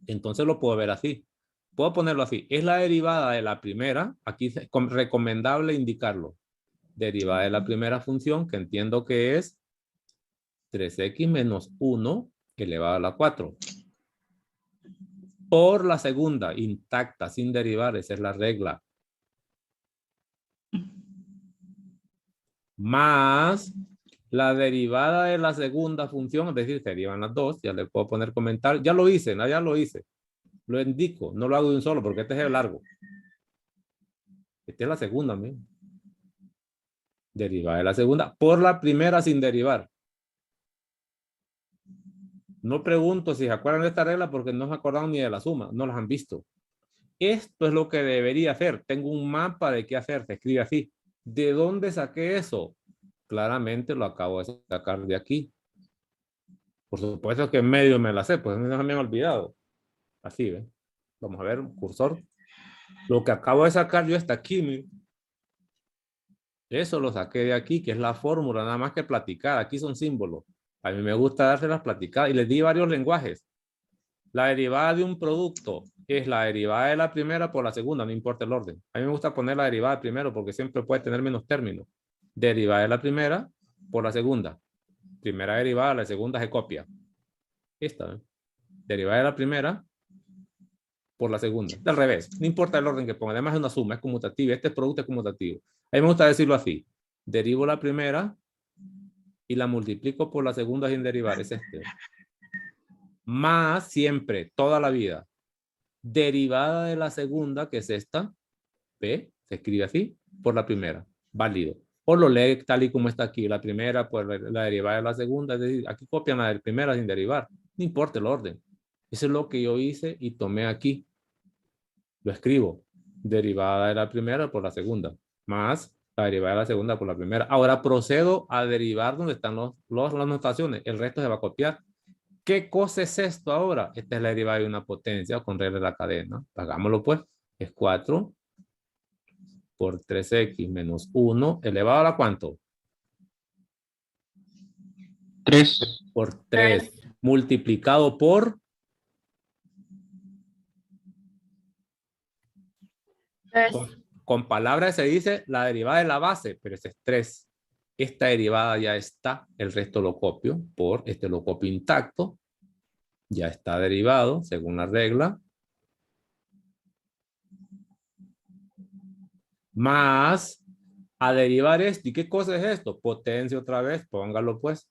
Entonces lo puedo ver así. Puedo ponerlo así. Es la derivada de la primera. Aquí es recomendable indicarlo. Derivada de la primera función, que entiendo que es 3x menos 1 elevado a la 4. Por la segunda, intacta, sin derivar. Esa es la regla. Más la derivada de la segunda función, es decir, se derivan las dos. Ya le puedo poner comentario. Ya lo hice, ¿no? Ya lo hice. Lo indico. No lo hago de un solo porque este es el largo. Esta es la segunda, ¿no? Derivada de la segunda por la primera sin derivar. No pregunto si se acuerdan de esta regla porque no se acordaron ni de la suma. No las han visto. Esto es lo que debería hacer. Tengo un mapa de qué hacer. Se escribe así. ¿De dónde saqué eso? Claramente lo acabo de sacar de aquí. Por supuesto que en medio me la sé, pues no se me han olvidado. Así, ¿ven? Vamos a ver, un cursor. Lo que acabo de sacar yo está aquí, miren. Eso lo saqué de aquí, que es la fórmula, nada más que platicar. Aquí son símbolos. A mí me gusta dárselas platicadas y les di varios lenguajes. La derivada de un producto es la derivada de la primera por la segunda, no importa el orden. A mí me gusta poner la derivada primero porque siempre puede tener menos términos. Derivada de la primera por la segunda. Primera derivada, la segunda se copia. Esta, ¿eh? Derivada de la primera por la segunda. Del revés, no importa el orden que ponga. Además es una suma, es conmutativa. Este producto es conmutativo. A mí me gusta decirlo así. Derivo la primera y la multiplico por la segunda sin derivar. Es este. Más siempre, toda la vida. Derivada de la segunda, que es esta. P, se escribe así, por la primera. Válido. O lo lee tal y como está aquí. La primera por la derivada de la segunda. Es decir, aquí copian la de primera sin derivar. No importa el orden. Eso es lo que yo hice y tomé aquí. Lo escribo. Derivada de la primera por la segunda. Más la derivada de la segunda por la primera. Ahora procedo a derivar donde están las notaciones. El resto se va a copiar. ¿Qué cosa es esto ahora? Esta es la derivada de una potencia con regla de la cadena. Hagámoslo pues. Es 4 por 3x menos 1 elevado a la ¿cuánto? 3. Por 3 multiplicado por 3. con palabras se dice la derivada de la base, pero ese es 3. Esta derivada ya está, el resto lo copio por este lo copio intacto. Ya está derivado según la regla. Más a derivar esto. ¿Y qué cosa es esto? Potencia otra vez, póngalo pues.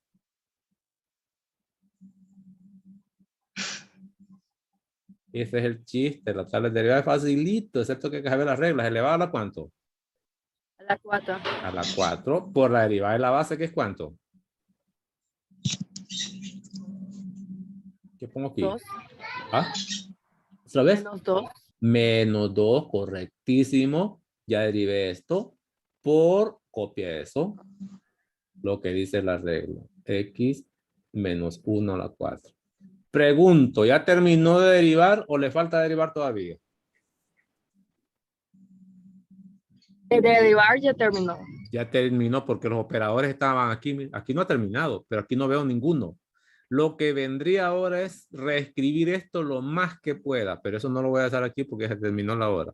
Ese es el chiste, la tabla de derivada es facilito, excepto que hay que saber las reglas. ¿Elevado a la cuánto? A la 4. A la 4 por la derivada de la base, que es cuánto. ¿Qué pongo aquí? 2. ¿Ah? ¿Otra vez? Menos 2. Menos 2, correctísimo. Ya derivé esto por copia eso. Lo que dice la regla. X menos 1 a la 4. Pregunto, ¿ya terminó de derivar o le falta derivar todavía? De derivar ya terminó. Ya terminó porque los operadores estaban aquí. Aquí no ha terminado, pero aquí no veo ninguno. Lo que vendría ahora es reescribir esto lo más que pueda, pero eso no lo voy a hacer aquí porque ya terminó la hora.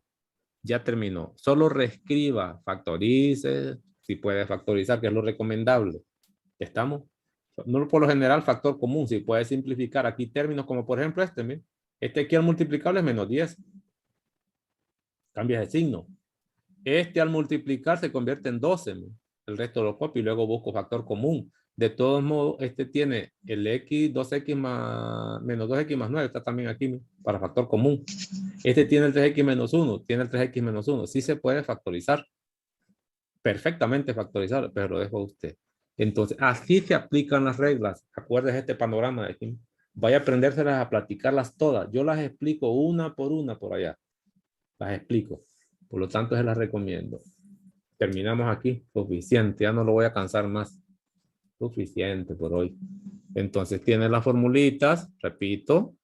Ya terminó. Solo reescriba, factorice, si puede factorizar, que es lo recomendable. ¿Estamos? No por lo general factor común, si puede simplificar aquí términos como por ejemplo este. ¿Mire? Este aquí al multiplicable es menos 10. Cambias de signo. Este al multiplicar se convierte en 12. ¿Mire? El resto lo copio y luego busco factor común. De todos modos, este tiene el x, 2x más, menos 2x más 9, está también aquí, ¿mire? Para factor común. Este tiene el 3x menos 1, tiene el 3x menos 1. Sí se puede factorizar. Perfectamente factorizar, pero lo dejo a usted. Entonces, así se aplican las reglas. Acuérdese este panorama de aquí. Vaya a aprendérselas a platicarlas todas. Yo las explico una por allá. Las explico. Por lo tanto, se las recomiendo. Terminamos aquí. Suficiente. Ya no lo voy a cansar más. Suficiente por hoy. Entonces, tiene las formulitas. Repito.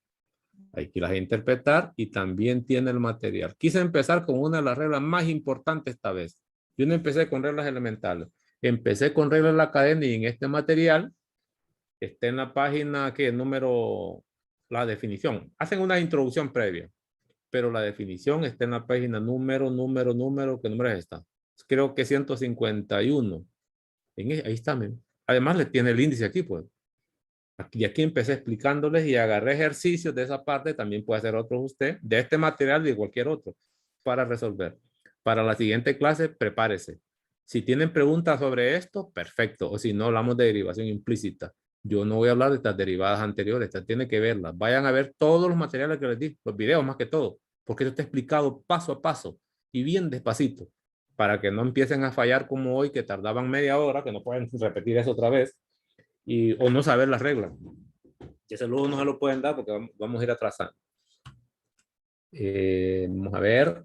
Hay que las interpretar. Y también tiene el material. Quise empezar con una de las reglas más importantes esta vez. Yo no empecé con reglas elementales. Empecé con reglas de la academia y en este material está en la página que número, la definición. Hacen una introducción previa, pero la definición está en la página número, ¿qué número es esta? Creo que 151. Ahí está. Además le tiene el índice aquí, pues. Aquí empecé explicándoles y agarré ejercicios de esa parte, también puede hacer otros usted, de este material y de cualquier otro, para resolver. Para la siguiente clase, prepárese. Si tienen preguntas sobre esto, perfecto. O si no, hablamos de derivación implícita. Yo no voy a hablar de estas derivadas anteriores, estas tienen que verlas. Vayan a ver todos los materiales que les di, los videos más que todo, porque esto está explicado paso a paso y bien despacito, para que no empiecen a fallar como hoy, que tardaban media hora, que no pueden repetir eso otra vez, o no saber las reglas. Y ese luego no se lo pueden dar porque vamos a ir atrasando. Vamos a ver.